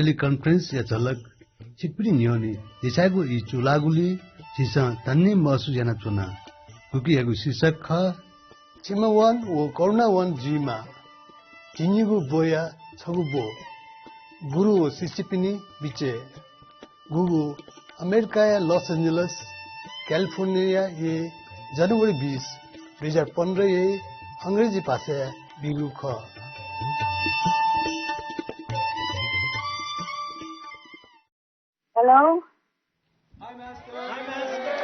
टेलिकॉन्फ्रेंस या झलक चिकपिनी नियोनी दिशागु ई चुलागुली जिसा तन्नी महसूस याना चुना क्योंकि यगु शीर्षक खा चिमवन वो कोरोना वन जीमा जिनिगु बोया छगुबो बुरु सिसिपिनी बिचे गुगु अमेरिका या लॉस एंजलिस कैलिफोर्निया ये जनवरी 20 2015 ये अंग्रेजी पासे बिगु खा Hello? Hi, Master. Hi, Master.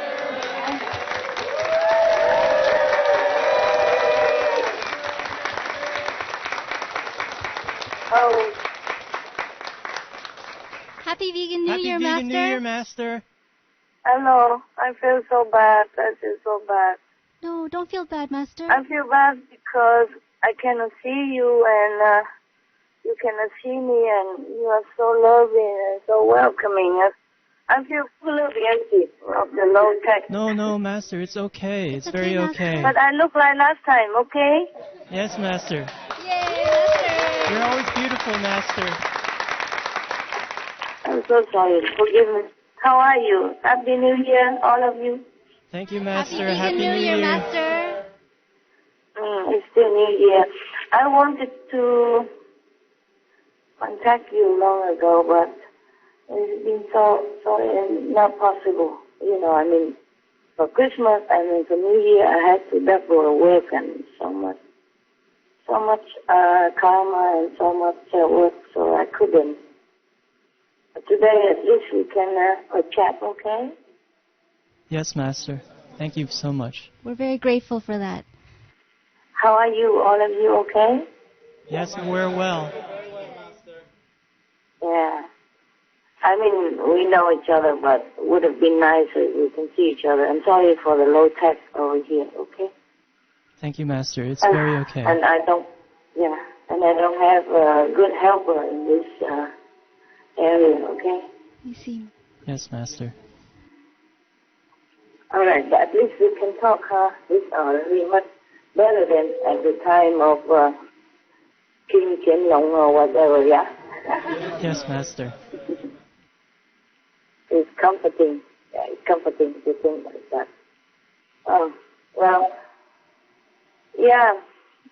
Oh. Happy Vegan New Happy Year, Vegan Master. New Year, Master. Hello. I feel so bad. I feel so bad. No, don't feel bad, Master. I feel bad because I cannot see you and you cannot see me and you are so loving and so welcoming. I feel full of empty of the low tech. No, Master. It's okay. It's okay, very Master. okay. But I look like last time, okay? Yes, Master. Yay, Master. You're always beautiful, Master. I'm so sorry. Forgive me. How are you? Happy New Year, all of you. Thank you, Master. Happy Vegan New Year, Master. It's still New Year. I wanted to contact you long ago, but it's been so not possible. You know, I mean, for Christmas and for New Year, I had to double work and so much karma and so much work, so I couldn't. But today, at least we can chat, okay? Yes, Master. Thank you so much. We're very grateful for that. How are you? All of you okay? Yes, we're well. Yeah. I mean, we know each other, but it would have been nice if we can see each other. I'm sorry for the low tech over here, okay? Thank you, Master. It's very okay. And I don't have a good helper in this area, okay? You see. Yes, Master. All right, but at least we can talk, huh? This hour will be much better than at the time of King Qianlong or whatever, yeah? Yes, Master. It's comforting. Yeah, it's comforting to think like that. Oh, well, yeah,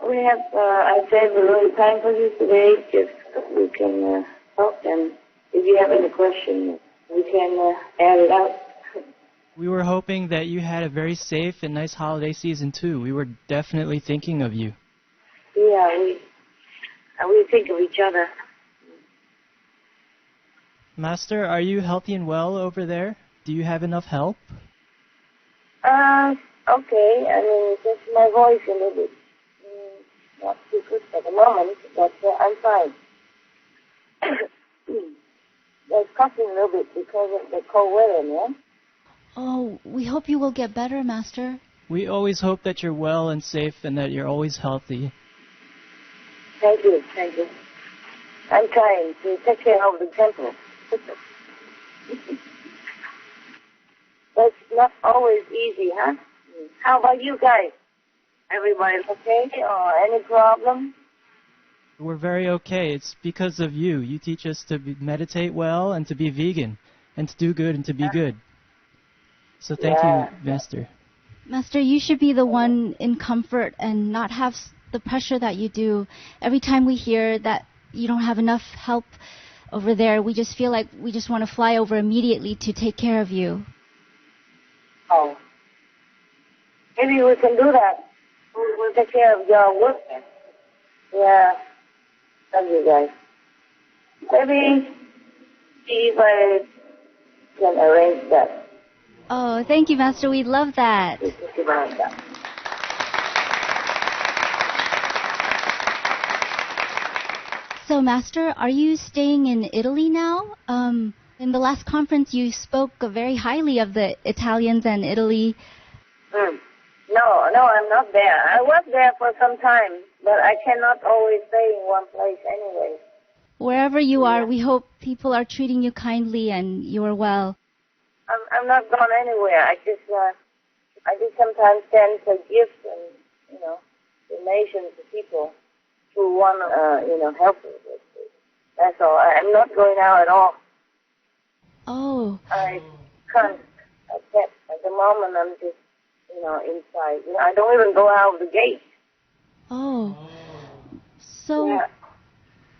we have, I saved a little time for you today, just so we can talk, and if you have any questions, we can air it out. We were hoping that you had a very safe and nice holiday season, too. We were definitely thinking of you. Yeah, we think of each other. Master, are you healthy and well over there? Do you have enough help? Okay. I mean, just my voice a little bit not too good for the moment, but I'm fine. There's coughing a little bit because of the cold weather, yeah? Oh, we hope you will get better, Master. We always hope that you're well and safe and that you're always healthy. Thank you. I'm trying to take care of the temple. That's not always easy, huh? How about you guys? Everybody okay? Or any problem? We're very okay. It's because of you. You teach us to meditate well and to be vegan and to do good and to be good. So thank you, Master. Master, you should be the one in comfort and not have the pressure that you do. Every time we hear that you don't have enough help over there, we just feel like we just want to fly over immediately to take care of you. Oh. Maybe we can do that. We'll take care of your work. Yeah. Thank you, guys. Maybe see if I can arrange that. Oh, thank you, Master. We'd love that. Think about that. So, Master, are you staying in Italy now? In the last conference, you spoke very highly of the Italians and Italy. No, I'm not there. I was there for some time, but I cannot always stay in one place anyway. Wherever you are, we hope people are treating you kindly and you are well. I'm not gone anywhere. I just sometimes send some gifts and donations to people who want to help me with it. That's all. I'm not going out at all. Oh. I can't. I can't. At the moment, I'm just, inside. I don't even go out of the gate. Oh. So, Yeah.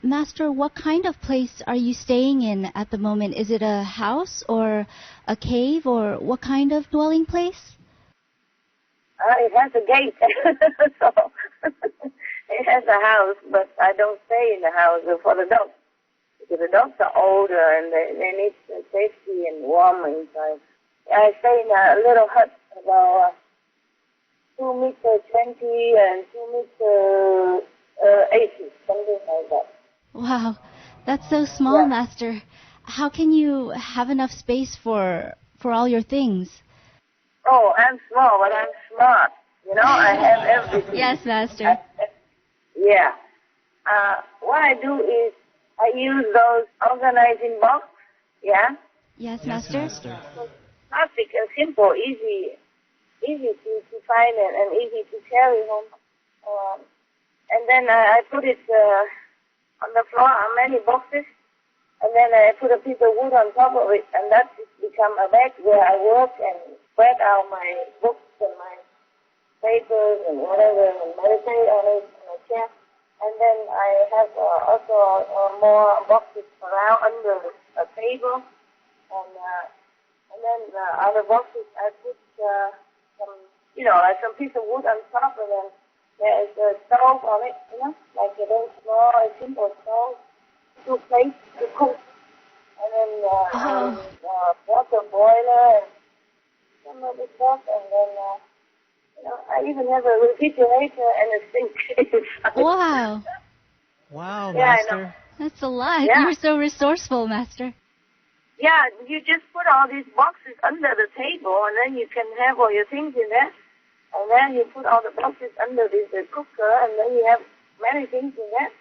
Master, what kind of place are you staying in at the moment? Is it a house or a cave, or what kind of dwelling place? It has a gate, so it has a house, but I don't stay in the house for the dogs. Because the dogs are older and they need safety and warm inside. I stay in a little hut about 2 meters 20 and 2 meters 80, something like that. Wow, that's so small, Yeah. Master. How can you have enough space for all your things? Oh, I'm small, but I'm smart. I have everything. Yes, Master. Yeah. What I do is I use those organizing box. Yeah. Yes, Yes, Master. Master. Plastic and simple, easy to find and easy to carry home. And then I put it on the floor on many boxes, and then I put a piece of wood on top of it, and that has become a bag where I work and spread out my books and my papers and whatever, and meditate on it in a chair. And then I have also more boxes around under a table, and then the other boxes I put some piece of wood on top, and then there is a stove on it, like a very small, simple stove, 2 plates to cook, and then water boiler and some other stuff, and then I even have a refrigerator and a sink inside. Wow, Wow, Yeah, I know. Master. that's a lot. Yeah. You're so resourceful, Master. Yeah, you just put all these boxes under the table, and then you can have all your things in there. And then you put all the boxes under this cooker, and then you have many things in there.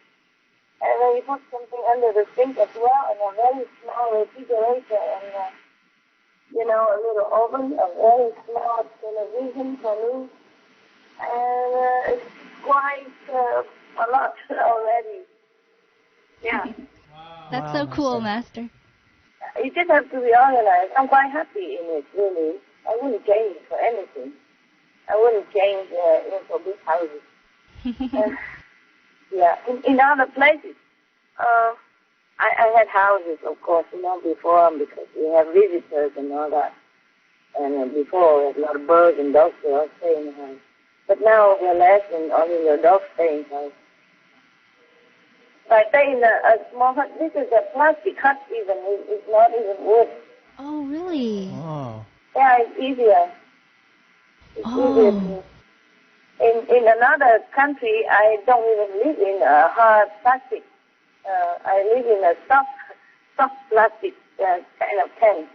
And then you put something under the sink as well, and a very small refrigerator, and a little oven, a very small television for me. And it's quite a lot already. Yeah. That's Wow, so cool, Master. Master. You just have to be organized. I'm quite happy in it, really. I wouldn't change it for anything. I wouldn't change for big houses. Yeah, in other places, I had houses, of course, before, because we have visitors and all that. And before, we had a lot of birds and dogs, they all stay in the house. But now we're less, and only the dogs stay in the house. So I stay in a small hut. This is a plastic hut even. It's not even wood. Oh, really? Oh. Yeah, it's easier. It's easier to... In another country, I don't even live in a hard plastic. I live in a soft plastic kind of tent.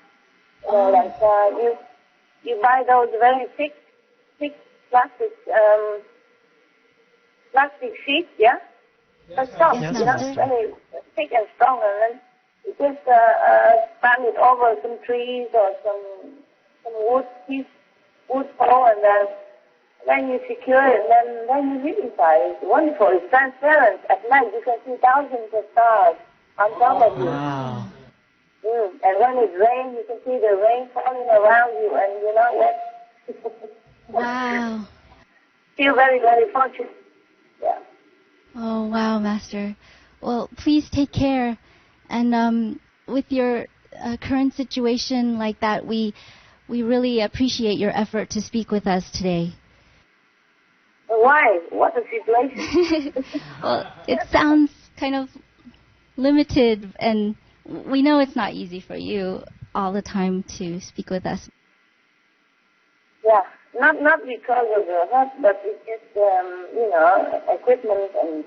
You buy those very thick plastic sheets, yeah? But soft, Yes, very thick and strong, and then you just span it over some trees or some wood pole, and then you secure it, and then you live inside. It's wonderful. It's transparent. At night you can see thousands of stars on top of you. Wow. And when it rains, you can see the rain falling around you, and you're not wet. Wow. Feel very, very fortunate. Yeah. Oh, wow, Master. Well, please take care. And with your current situation like that, we really appreciate your effort to speak with us today. Why? What a situation. Well, it sounds kind of limited, and we know it's not easy for you all the time to speak with us. Yeah, not because of the hut, but it's just, equipment and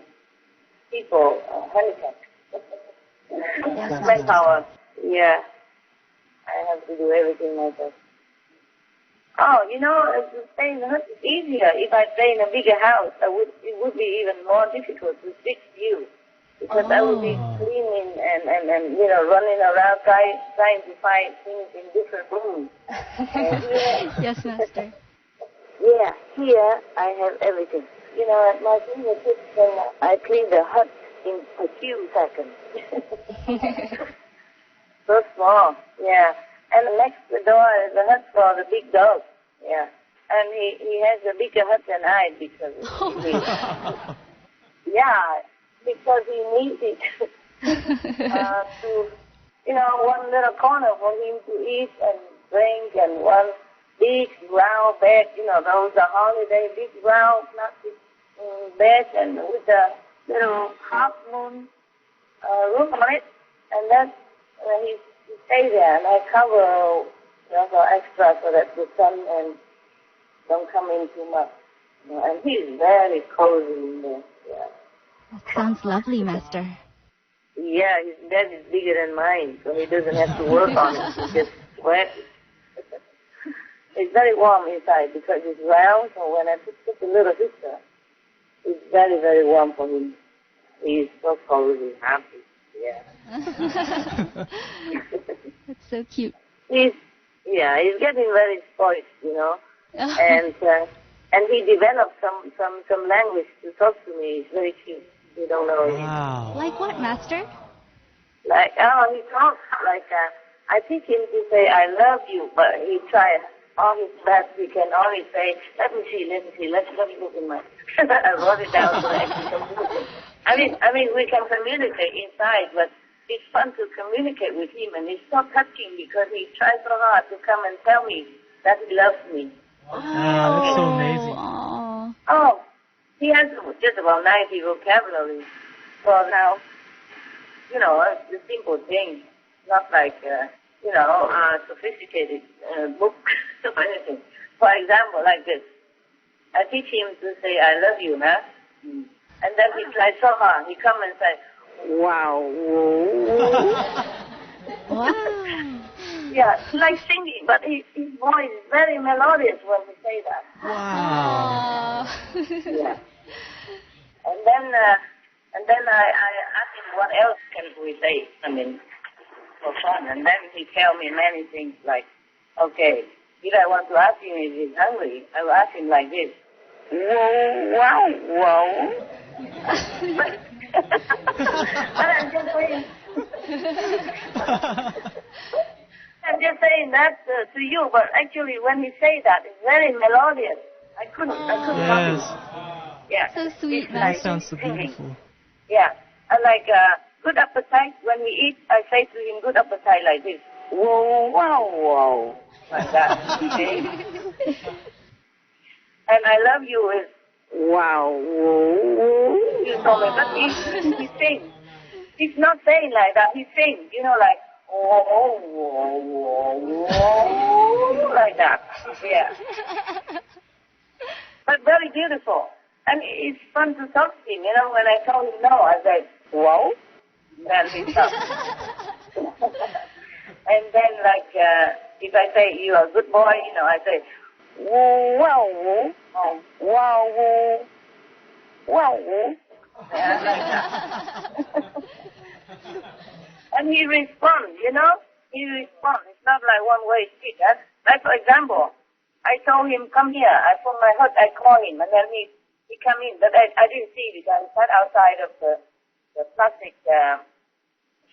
people, handicapped. Yes, Manpower. Yeah. I have to do everything myself. Oh, to stay in the hut is easier. If I stay in a bigger house, it would be even more difficult to fix you. Because I would be cleaning and running around trying to find things in different rooms. Yes, Master. Yeah, here I have everything. At my fingertips, and I clean the hut in a few seconds. So small, yeah. And next door is a hut for the big dog, yeah. And he has a bigger hut than I because yeah, because he needs it to, one little corner for him to eat and drink, and one big round bed, those are holiday big round plastic bed, and with a little half moon roof on it, and then he stays there, and I cover extra so that the sun and don't come in too much. And he's very cozy in there. Yeah. That sounds lovely, Master. Yeah, his bed is bigger than mine, so he doesn't have to work on it. He just sweats. It's very warm inside because it's round, so when I put a little heater, it's very, very warm for him. He's so cozy, happy. Yeah. That's so cute. He's getting very spoiled, and he developed some language to talk to me. It's very cute. You don't know it. Wow. Like what, Master? Like, he talks like, I teach him to say, I love you, but he tries all his best. He can only say, let me see, let me look in my, I wrote it down so that I can communicate. I mean, we can communicate inside, but it's fun to communicate with him, and it's so touching because he tries so hard to come and tell me that he loves me. Wow, that's so amazing. Oh, he has just about 90 vocabulary. So now, the simple things, not like, sophisticated book or anything. For example, like this. I teach him to say, I love you, huh? And then he tries so hard. He come and say, wow. Wow. Yeah, like singing, but his voice is very melodious when he say that. Wow. Yeah. And then I ask him what else can we say, for fun. And then he tell me many things like, okay, if I want to ask him if he's hungry, I will ask him like this. Wow. But I'm just saying, that to you, but actually when he say that, it's very melodious. I couldn't copy. Yeah. So sweet, It's Master. That sounds so beautiful. Yeah. And like, good appetite, when we eat, I say to him, good appetite like this. Whoa. Like that. Okay? And I love you is, wow. You told me, but he sings. He's not saying like that, he sings, like, like that. Yeah. But very beautiful. And it's fun to talk to him, when I told him no, I said, whoa. Then he stopped. And then, like, if I say, you are a good boy, I say, wow. Yeah, like that. And he responds, He responds. It's not like one-way street. Like, for example, I told him, come here. From my hut, I call him, and then he come in. But I didn't see it because I sat outside of the plastic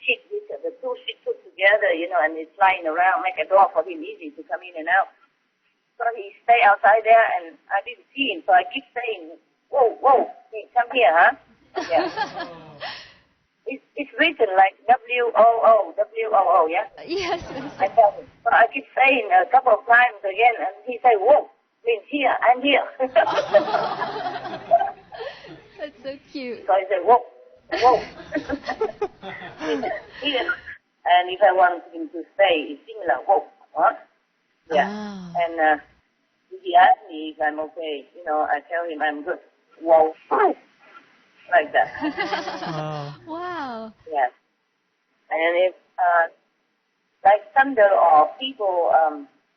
sheet, the two sheets put together, and it's lying around, make a door for him easy to come in and out. So he stay outside there, and I didn't see him, so I keep saying, whoa, hey, come here, huh? Yeah. It's written like W-O-O, yeah? Yes. I tell him. So I keep saying a couple of times again, and he say, whoa, means here, I'm here. That's so cute. So I say, whoa. Here. And if I want him to say, it's similar, whoa, huh? Yeah. Oh. And if he asks me if I'm okay, I tell him I'm good. Whoa. Like that. Wow. Yes. And if, like thunder or people,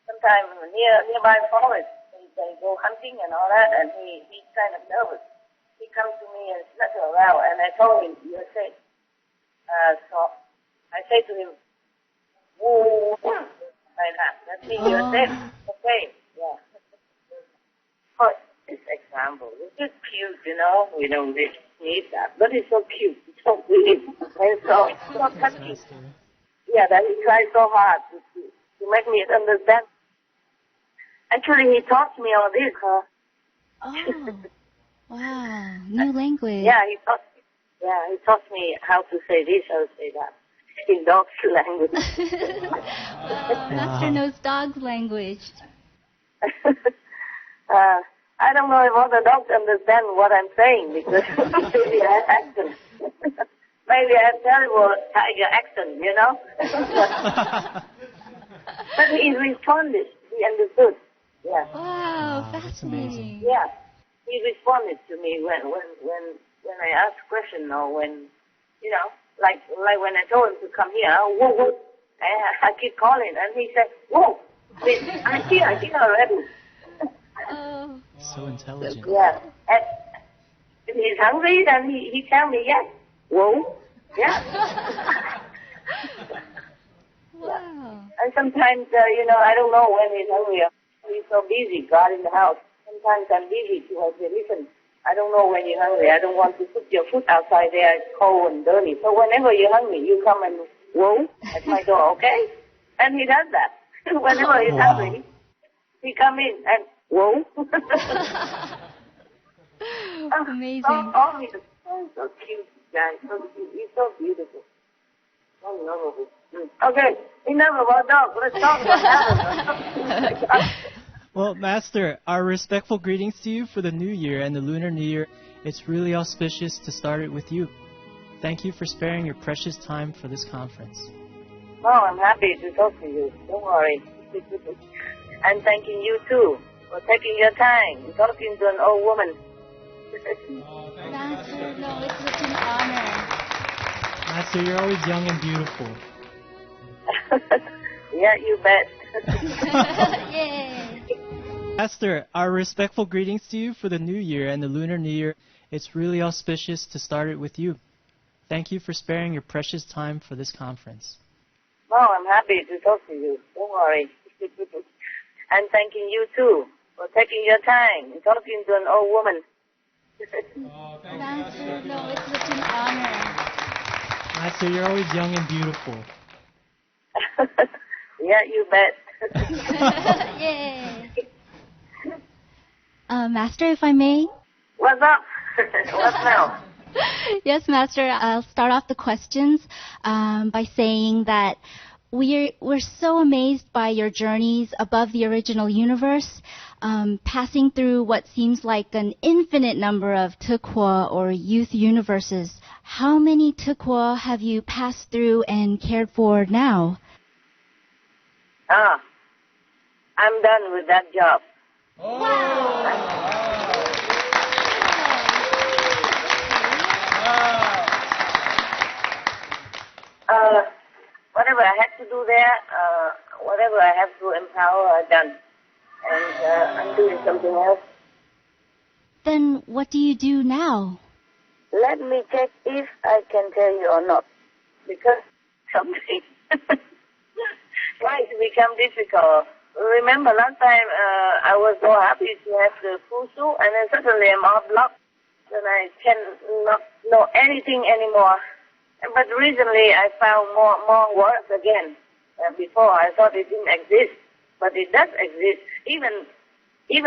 sometimes nearby forest, they go hunting and all that, and he's kind of nervous. He comes to me and flutter around, and I told him, you're safe. So I say to him, whoa, like that. That means you're safe. Okay. Yeah. But this example. It's just cute, you know. We don't really need that, but it's so cute, it's so sweet, and so touching. Yeah, that he tried so hard to make me understand. Actually, he taught me all this, huh? Oh, wow, new language. Yeah, he taught me how to say this, how to say that. In dog's language. Master knows dog's language. I don't know if all the dogs understand what I'm saying because maybe I have accent. Maybe I have terrible tiger accent, you know. But he responded. He understood. Yeah. Wow, fascinating. Yeah. He responded to me when I asked a question or when, you know, like when I told him to come here. Whoa, whoa. I keep calling and he said, whoa, I'm here already. So intelligent. Yeah. And if he's hungry, then he tell me yes. Whoa. Yeah. Wow. And sometimes, you know, I don't know when he's hungry. He's so busy guarding the house. Sometimes I'm busy to say, listen, I don't know when you're hungry. I don't want to put your foot outside there. It's cold and dirty. So whenever you're hungry, you come and whoa at my door, okay? And he does that. Whenever he's hungry, he come in and whoa. Amazing. So cute, guys. So cute. He's so beautiful. So lovable. Okay, enough about dogs. Let's talk about animals. Well, Master, our respectful greetings to you for the New Year and the Lunar New Year. It's really auspicious to start it with you. Thank you for sparing your precious time for this conference. Oh, I'm happy to talk to you. Don't worry. I'm thanking you too for taking your time talking to an old woman. Master, no, it's such an honor. Master, you're always young and beautiful. Yeah, you bet. Yay. Master, our respectful greetings to you for the New Year and the Lunar New Year. It's really auspicious to start it with you. Thank you for sparing your precious time for this conference. Oh, I'm happy to talk to you. Don't worry. I'm thanking you too for taking your time talking to an old woman. Master, no, it's such an honor. Master, you're always young and beautiful. Yeah, you bet. Yay. Master, if I may? What's up? What's now? Yes, Master. I'll start off the questions by saying that we're so amazed by your journeys above the original universe, passing through what seems like an infinite number of Tukwa or youth universes. How many Tukwa have you passed through and cared for now? I'm done with that job. Whatever I had to do there, whatever I have to empower, I've done. And I'm doing something else. Then what do you do now? Let me check if I can tell you or not. Because something might become difficult. Remember last time I was so happy to have the fusu, and then suddenly I'm off block. And I cannot know anything anymore. But recently I found more words again. Before I thought it didn't exist, but it does exist. Even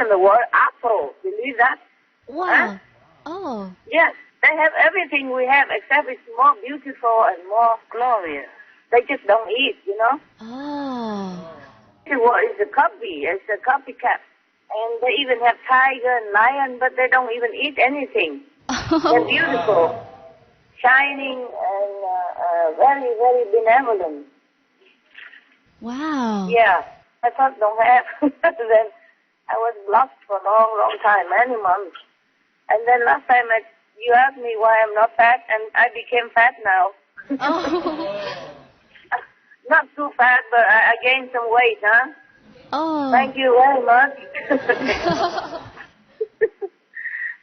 the word apple, believe that? Wow. Huh? Oh. Yes, they have everything we have, except it's more beautiful and more glorious. They just don't eat, you know? Oh. What is a copy? It's a copycat. And they even have tiger and lion, but they don't even eat anything. They're beautiful, shining, and very, very benevolent. Wow. Yeah, I thought don't have. Then I was blocked for a long, long time, many months. And then last time you asked me why I'm not fat, and I became fat now. Oh. Not too fat, but I gained some weight, huh? Oh. Thank you very much.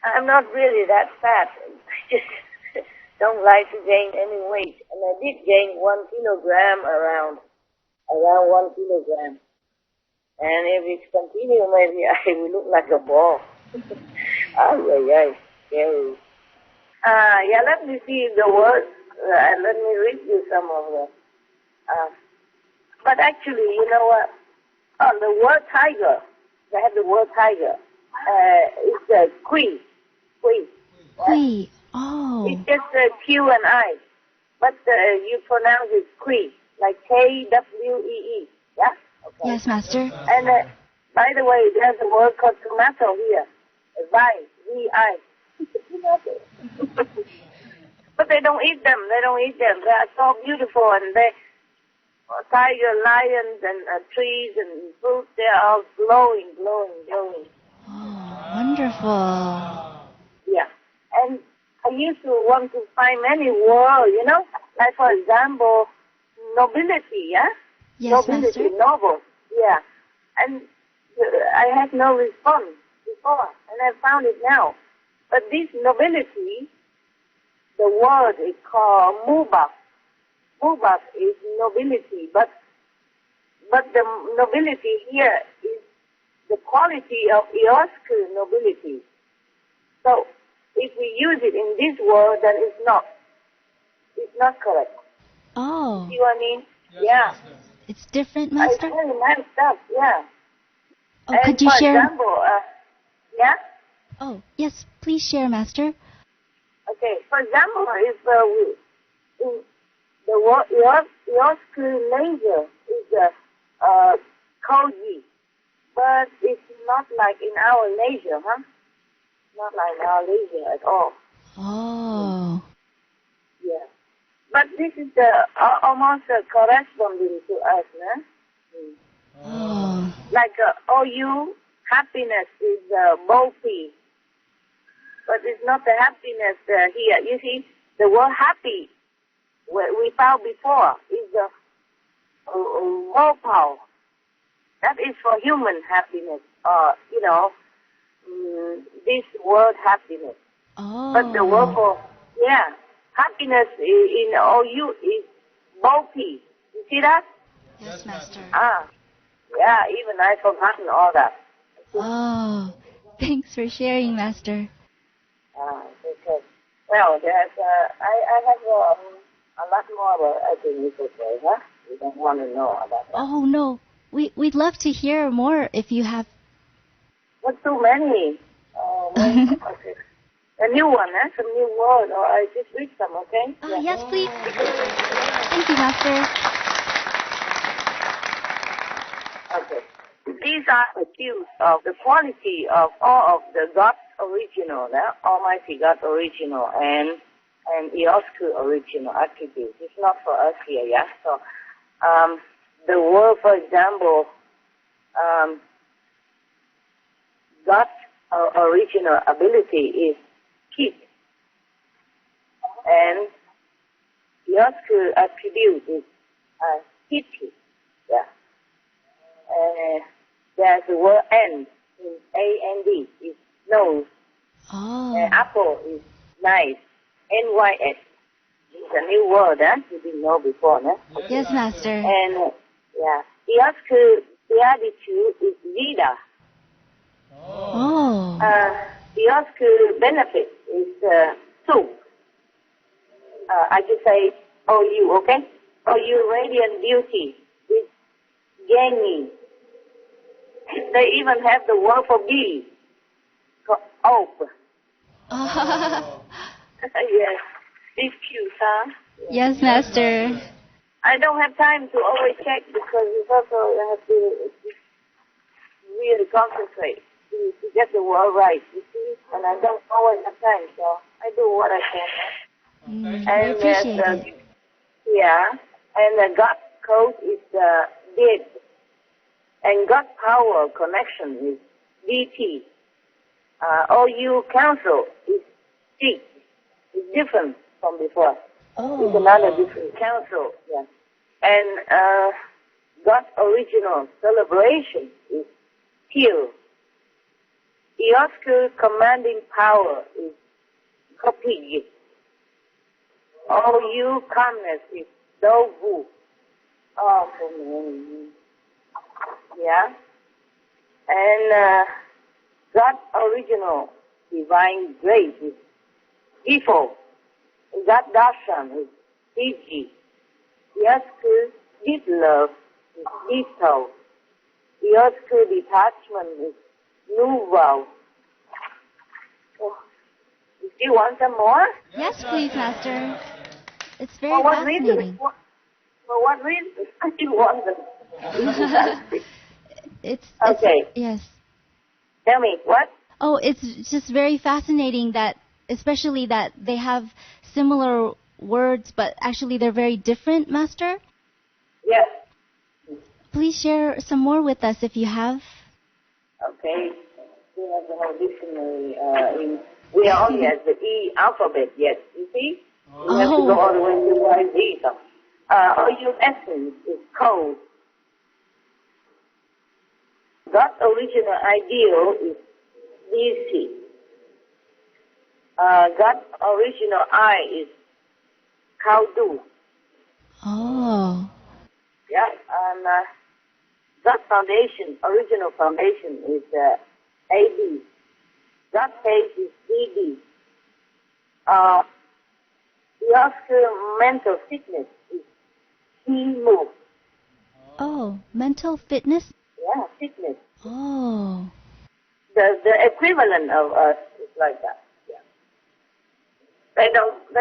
I'm not really that fat. I just don't like to gain any weight. And I did gain 1 kilogram around 1 kilogram. And if it continues, maybe I will look like a ball. Oh, yeah, yeah. Yeah, let me see the words. Let me read you some of them. But actually, you know what? The word tiger, they have the word tiger. It's a kui. Kui. Kui. Oh. It's just Q and I. But you pronounce it kui, like Kwee. Yeah? Okay. Yes, Master. And by the way, there's a word called tomato here. V-I. But they don't eat them. They don't eat them. They are so beautiful, and they tiger, lions, and trees and fruits. They are all glowing. Oh, wonderful. Yeah. And I used to want to find many words, you know, like for example, nobility. Yeah. Yes, Nobility, Master. noble. Yeah. And I had no response before, and I found it now. But this nobility, the word is called mubak. Mubak is nobility, but the nobility here is the quality of Iosku nobility. So if we use it in this word, then it's not correct. Oh. See what I mean? Yeah. It's different, It's Master? very nice stuff, yeah. Oh, And could you for share? example, yeah? Oh, yes, please share, Master. Okay, for example, if in the word Iosku laser is koji, but it's not like in our laser, huh? Not like in our laser at all. Oh. Yeah. But this is almost corresponding to us, huh? Oh. Like OU, happiness is bulky. But it's not the happiness here. You see, the word happy, we found before, is power. That is for human happiness, you know, this word happiness. Oh. But the word for, happiness in OU is bulky. You see that? Yes, Master. Yeah, even I've forgotten all that. Oh. Thanks for sharing, Master. Okay. Well, there's, I have a lot more, but I think it's okay, huh? You don't want to know about that. Oh, no. We'd love to hear more if you have. Not too many. Okay. A new one, huh? Some new word, or I just read some, okay? Yes, please. Thank you, Master. Okay. These are accused of the quality of all of the God's original, Almighty God original, and Iosku original attributes. It's not for us here, yeah? So, the word, for example, God's original ability is keep, and Iosku attribute is hiti, yeah? There's the word end, in A-N-D, is nose. Oh. Apple is nice, N-Y-S. It's a new word, you didn't know before, huh? Yes, Master. And, Iosku beatitude is vida. Oh. Iosku benefit is soup. I just say OU, okay? OU radiant beauty is Gengi. They even have the word for bee, called ope. Yes, it's cute, huh? Yes, Master. I don't have time to always check because it's also you have to really concentrate to get the word right, you see? And I don't always have time, so I do what I can. I appreciate it. And the God code is did. And God power connection is DT. OU council is D. It's different from before. Oh. It's another different council. Yeah. And God's original celebration is Q. Iosku commanding power is Kopi. OU calmness is Dovu. Yeah. And God original divine grace is before. God darshan is Fiji. Giấc deep love is Dito. Giấc detachment is Nuvo. Oh, do you want some more? Yes, please, Master. It's very For what reason? fascinating. For what reason? I do want them. It's Okay. yes. Tell me, what? Oh, it's just very fascinating that, especially that they have similar words, but actually they're very different, Master. Yes. Please share some more with us if you have. Okay. We have the whole dictionary. We are only at the E alphabet yet, you see? We have to go all the way to Y, Z. Your essence is cold. God's original ideal is DC. God's original I is Kaudu. Oh. Yeah, and God's foundation, original foundation is AB. God's face is DD. The mental fitness is Himu. Oh, mental fitness? Yeah, fitness. Oh. The equivalent of us is like that. Yeah. They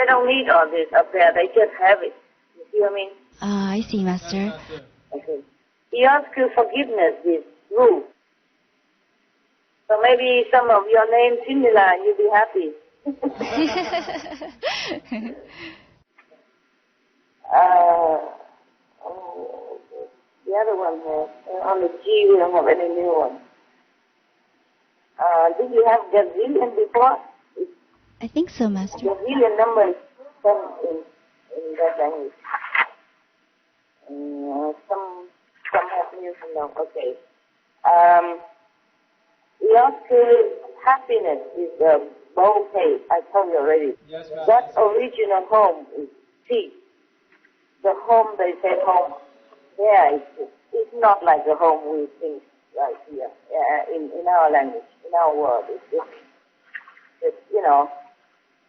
don't need all this up there. They just have it. You see what I mean? Ah, I see, Master. Okay. He asks you forgiveness is rule. So maybe some of your names similar and you'll be happy. The other one has, on the G we don't have any new one. Did you have gazillion before? I think so, Master. Gazillion number is some in that language. Some have new, some don't. Okay. Your happiness is a bouquet. I told you already. Yes, That original home is peace. The home they say home. Yeah, it's not like the home we think right here in our language, in our world. It's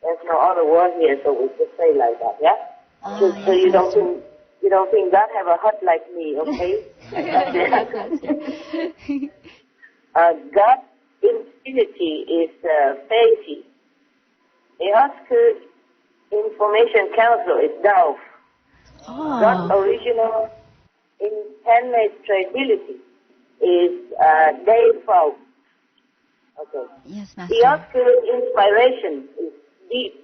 there's no other word here, so we just say like that, yeah. So you don't think God have a hut like me, okay? God infinity is Faisi. The Oscar Information Council is Dove. God's original impenetrability is Default. Okay. Yes, Master. The Oscar inspiration is deep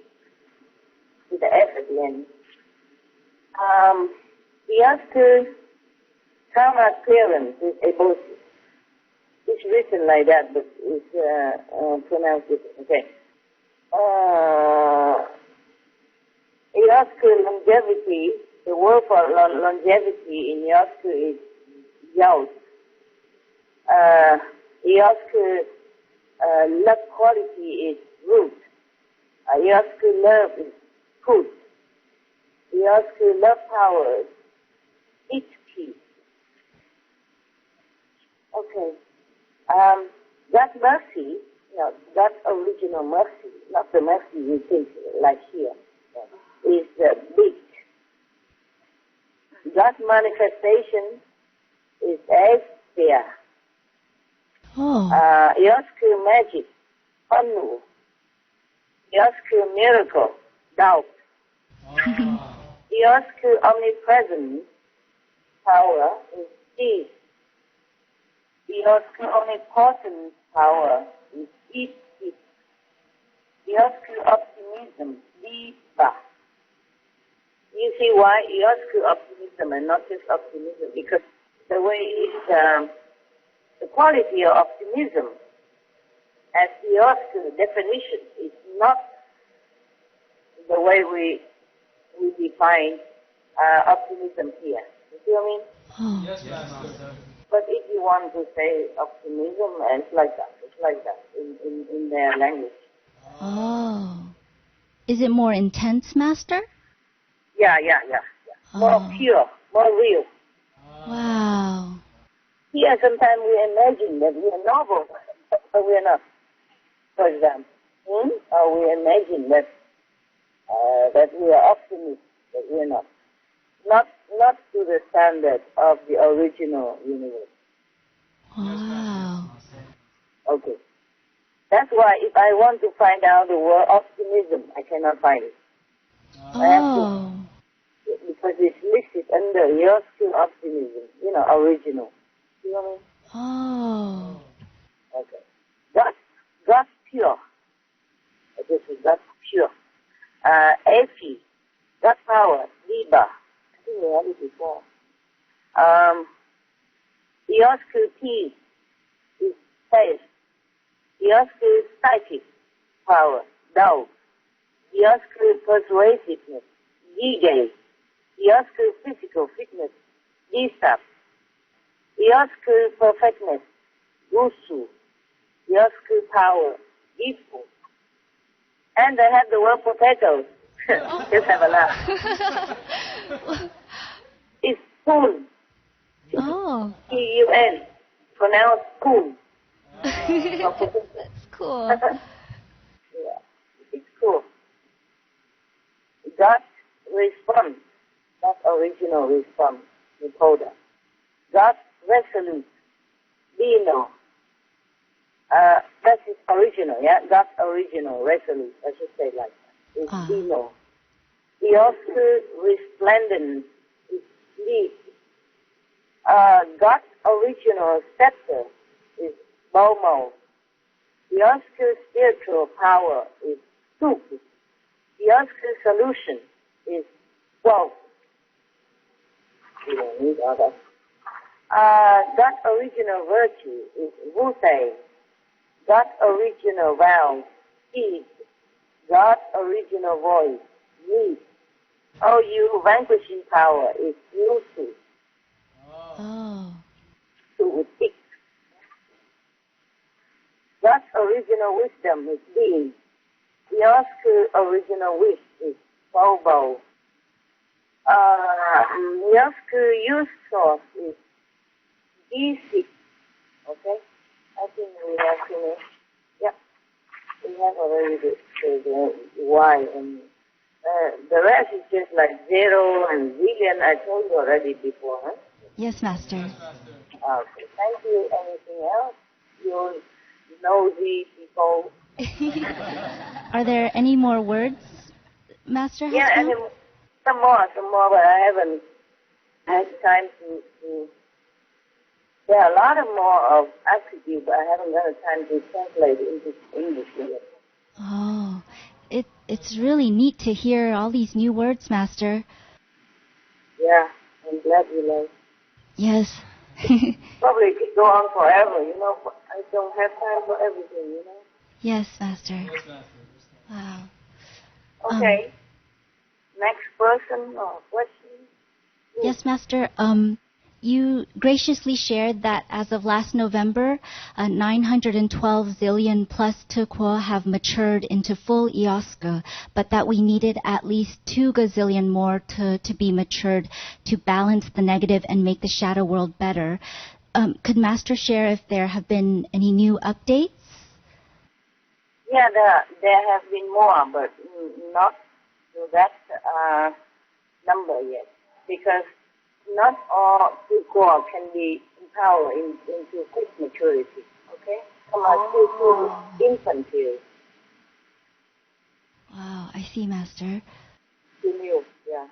with the F at the end. The Oscar karma clearance is Ebosi. It's written like that, but it's pronounced different. Okay. The longevity, the word for longevity in Yosku is Yaos. Yosku love quality is root. Yosku love is food. Yosku love power is key. Okay. That mercy, that original mercy, not the mercy you think like here, is big. That manifestation is Aspia. Yosku magic, Anu. Yosku miracle, doubt. Yosku omnipresent power is peace. Yosku omnipotent power is deep. Yosku optimism, Diva. You see why Yosku optimism and not just optimism? Because the way it's, the quality of optimism as Yosku definition is not the way we define optimism here. You see what I mean? Yes, Master. But if you want to say optimism, it's like that in their language. Oh. Is it more intense, Master? Yeah. More pure, more real. Wow. Here sometimes we imagine that we are noble. or we're not? For example, or we imagine that that we are optimists, but we're not. Not to the standard of the original universe. Wow. Okay. That's why if I want to find out the word optimism, I cannot find it. I have Oh. to, because it's listed under your skill optimism, original. You know what I mean? Oh. Okay. God's pure. This is God's pure. AP, God power, Liba. I think we had it before. Eosku is faith. Eosku psychic power, Dao. Eosku persuasiveness, Gige. Eosku physical fitness, Gisa. Eosku perfectness, Gusu. Eosku power, Gifu. And I have the word potatoes. Just have a laugh. It's spoon. Oh. P-U-N. Pronounced spoon. That's cool. Yeah, it's cool. God's response, God's original response, we told us. God's resolute, Dino. That's his original, yeah? God's original, resolute, I should say like that. It's Dino. The also resplendent is Li. God's original scepter is Bomo. The Oscar spiritual power is Sup. The Oscar solution is Wo. You don't need all that. God's original virtue is Wu-Sei. God's original vow, Seed. God's original voice, Yi. You vanquishing power is Nusu. Oh. Su with tick. God's original wisdom is being. The Oscar original wish is Bobo. The Oscar use source is D6. Okay? I think we have finished. Yeah. We have already the Y. And the rest is just like zero and zillion. I told you already before, huh? Yes, Master. Okay. Thank you. Anything else? You nosy people. Are there any more words, Master? Yeah, Hasbro? and some more, but I haven't had time to. There are a lot of more of attributes, but I haven't got time to translate it into English yet. Oh, it's really neat to hear all these new words, Master. Yeah, I'm glad you like. Yes. Probably could go on forever, but I don't have time for everything, Yes, Master. Wow. Okay. Next person or question? Yes, Master. You graciously shared that as of last November, 912 zillion plus Tukwa have matured into full Ioska, but that we needed at least 2 gazillion more to be matured to balance the negative and make the shadow world better. Could Master share if there have been any new updates? Yeah, there have been more, but not to that number yet, because not all Tukwa can be empowered into quick maturity, okay? Some are still too infantile. Wow, I see, Master. Too new, yeah.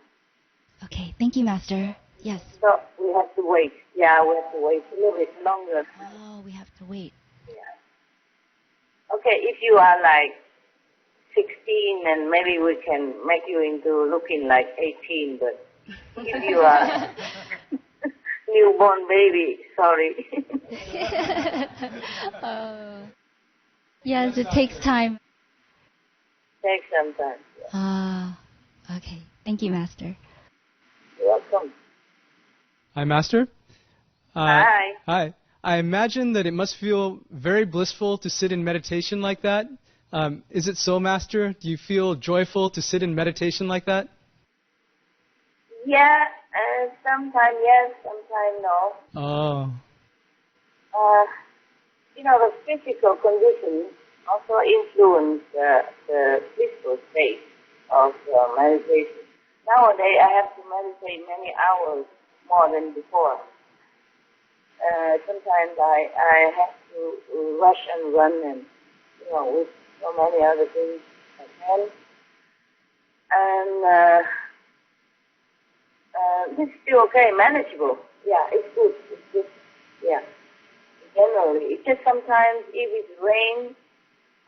Okay, thank you, Master. Yes. So we have to wait. Yeah, we have to wait a little bit longer. Oh, we have to wait. Yeah. Okay, if you are like 16, then maybe we can make you into looking like 18, but if you are newborn baby, sorry. Yes, it takes time. Takes some time. Okay. Thank you, Master. You're welcome. Hi, Master. Hi. Hi. I imagine that it must feel very blissful to sit in meditation like that. Is it so, Master? Do you feel joyful to sit in meditation like that? Yeah, sometimes yes, sometimes no. Oh. The physical conditions also influence the blissful state of meditation. Nowadays, I have to meditate many hours more than before. Sometimes I have to rush and run and, with so many other things at hand. And this is still okay, manageable. Yeah, it's good. It's good. Yeah. Generally, it's just sometimes if it's rain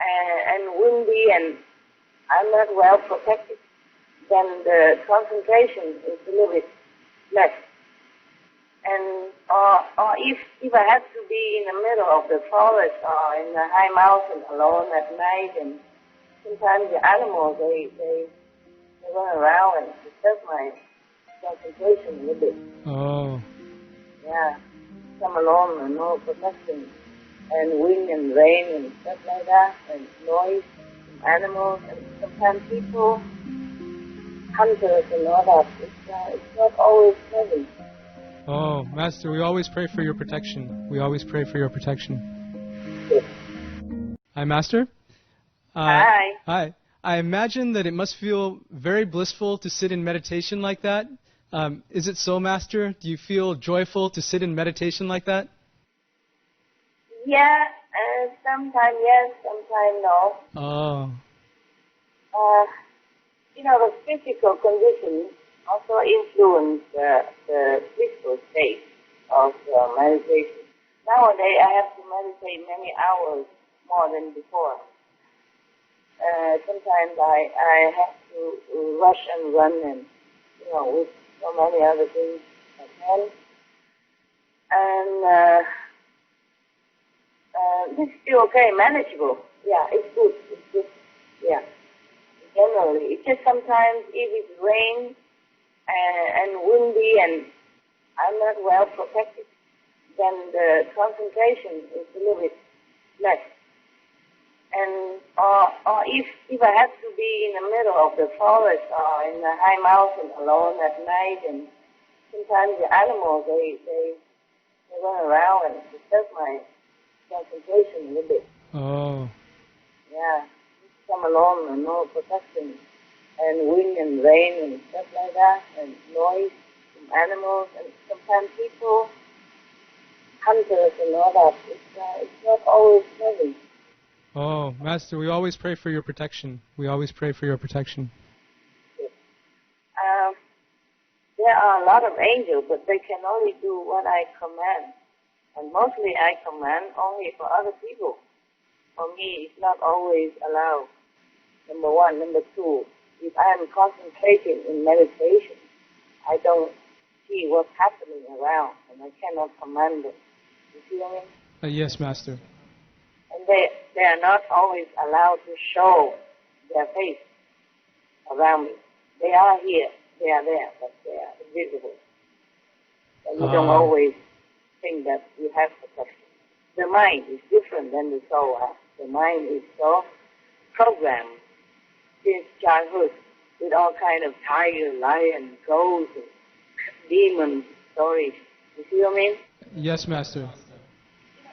and windy and I'm not well protected, then the concentration is a little bit less. And or if I have to be in the middle of the forest or in the high mountain alone at night, and sometimes the animals they run around and disturb my concentration a little bit. Oh. Yeah. Come along and no protection, and wind and rain and stuff like that, and noise from animals, and sometimes people, hunters and all that. It's not always pleasant. Oh, Master, we always pray for your protection. We always pray for your protection. Yes. Hi, Master. Hi. Hi. I imagine that it must feel very blissful to sit in meditation like that. Is it so, Master? Do you feel joyful to sit in meditation like that? Yeah, sometimes yes, sometimes no. Oh. The physical conditions also influence the blissful state of meditation. Nowadays, I have to meditate many hours more than before. Sometimes I have to rush and run and, with so many other things at hand. And this is still okay, manageable. Yeah, it's good. It's good. Yeah. Generally, it's just sometimes if it's rain and windy and I'm not well protected, then the concentration is a little bit less. And or if I have to be in the middle of the forest or in the high mountain alone at night, and sometimes the animals they run around and disturb my concentration a little bit. Oh. Yeah. Come along and no protection, and wind and rain and stuff like that, and noise from animals, and sometimes people, hunters and all that. It's not always pleasant. Oh, Master, we always pray for your protection. We always pray for your protection. There are a lot of angels, but they can only do what I command. And mostly I command only for other people. For me, it's not always allowed. Number one. Number two, if I am concentrating in meditation, I don't see what's happening around, and I cannot command them. You see what I mean? Yes, Master. And they are not always allowed to show their face around me. They are here, they are there, but they are invisible. And you don't always think that you have protection. The mind is different than the soul. The mind is so programmed since childhood with all kind of tiger, lion, ghosts, and demon stories. You see what I mean? Yes, Master.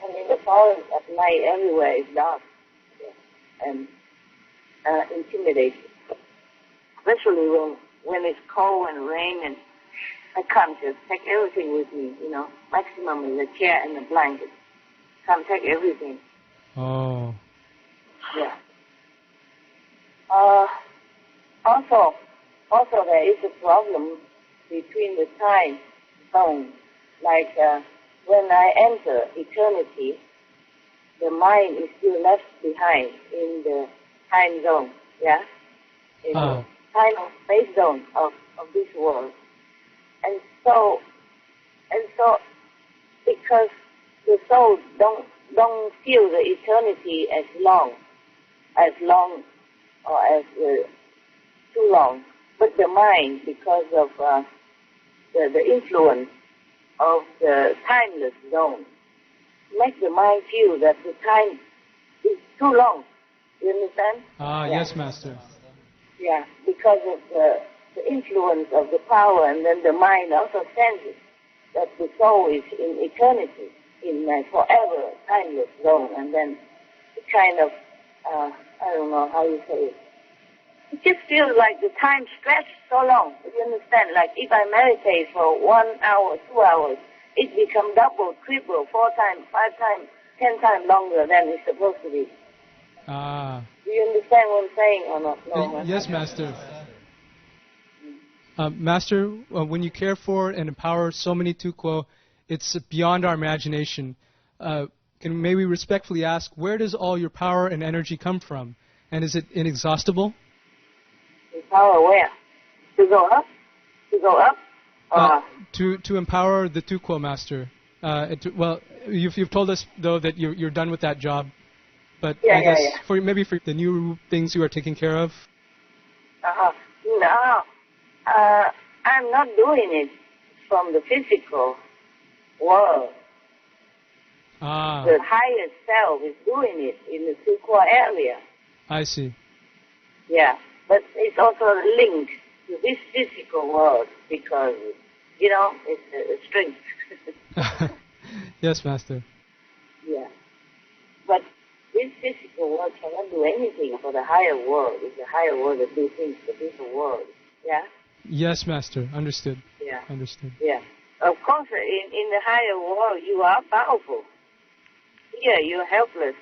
And in the forest at night, everywhere is dark and intimidating. Especially when it's cold and rain, and I can't just take everything with me, Maximum is a chair and a blanket. Can't take everything. Oh. Yeah. Also there is a problem between the time zone. Like when I enter eternity, the mind is still left behind in the time zone, in the time of space zone of this world. And so because the soul don't feel the eternity as long or as too long, but the mind, because of the influence of the timeless zone, makes the mind feel that the time is too long. You understand? Yes, Master. Yeah, because of the influence of the power, and then the mind also senses that the soul is in eternity. in a forever, timeless zone, and then it kind of, I don't know how you say it. It just feels like the time stretched so long. You understand? Like if I meditate for 1 hour, 2 hours, it becomes double, triple, 4 times, 5 times, 10 times longer than it's supposed to be. Do you understand what I'm saying or not? No, yes, Master. Master, when you care for and empower so many Tukwo, it's beyond our imagination. May we respectfully ask, where does all your power and energy come from? And is it inexhaustible? Power where? To go up? To go up? To empower the Tukwo, Master. Well, you've told us, though, that you're done with that job. But I guess for the new things you are taking care of? No. I'm not doing it from the physical world. The higher self is doing it in the Tukwa area. I see. Yeah, but it's also linked to this physical world because, it's a strength. Yes, Master. Yeah. But this physical world cannot do anything for the higher world. It's the higher world that do things for this world. Yeah? Yes, Master. Understood. Yeah. Understood. Yeah. Of course, in the higher world, you are powerful. Here, you're helpless.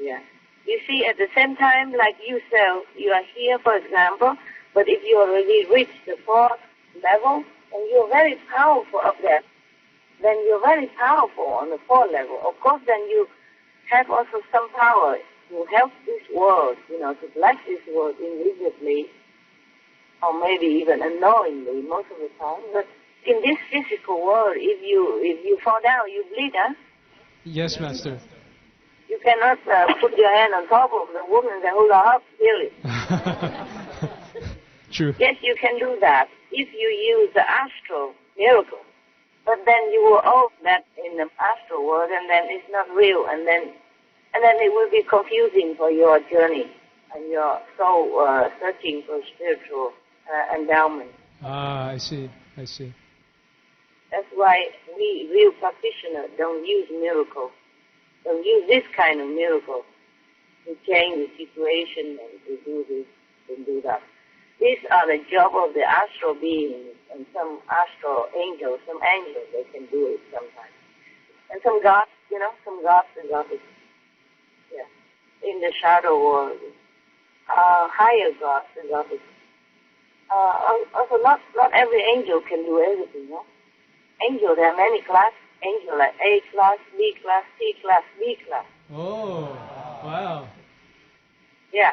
Yeah. You see, at the same time, like yourself, you are here, for example, but if you already reach the 4th level, and you're very powerful up there, then you're very powerful on the 4th level. Of course, then you have also some power to help this world, to bless this world invisibly, or maybe even unknowingly most of the time. But in this physical world, if you fall down, you bleed, huh? Yes, Master. You cannot put your hand on top of the woman and hula up, really. True. Yes, you can do that if you use the astral miracle. But then you will owe that in the astral world, and then it's not real, and then it will be confusing for your journey and your soul searching for spiritual endowment. I see. That's why we real practitioners don't use miracle. Don't use this kind of miracle to change the situation and to do this and do that. These are the job of the astral beings and some astral angels, some angels, they can do it sometimes. And some gods, some gods and goddesses. Yeah. In the shadow world. Higher gods and goddesses. Also, not every angel can do everything, no? Angel, there are many classes. Angel like A class, B class, C class, B class. Oh, wow. Yeah.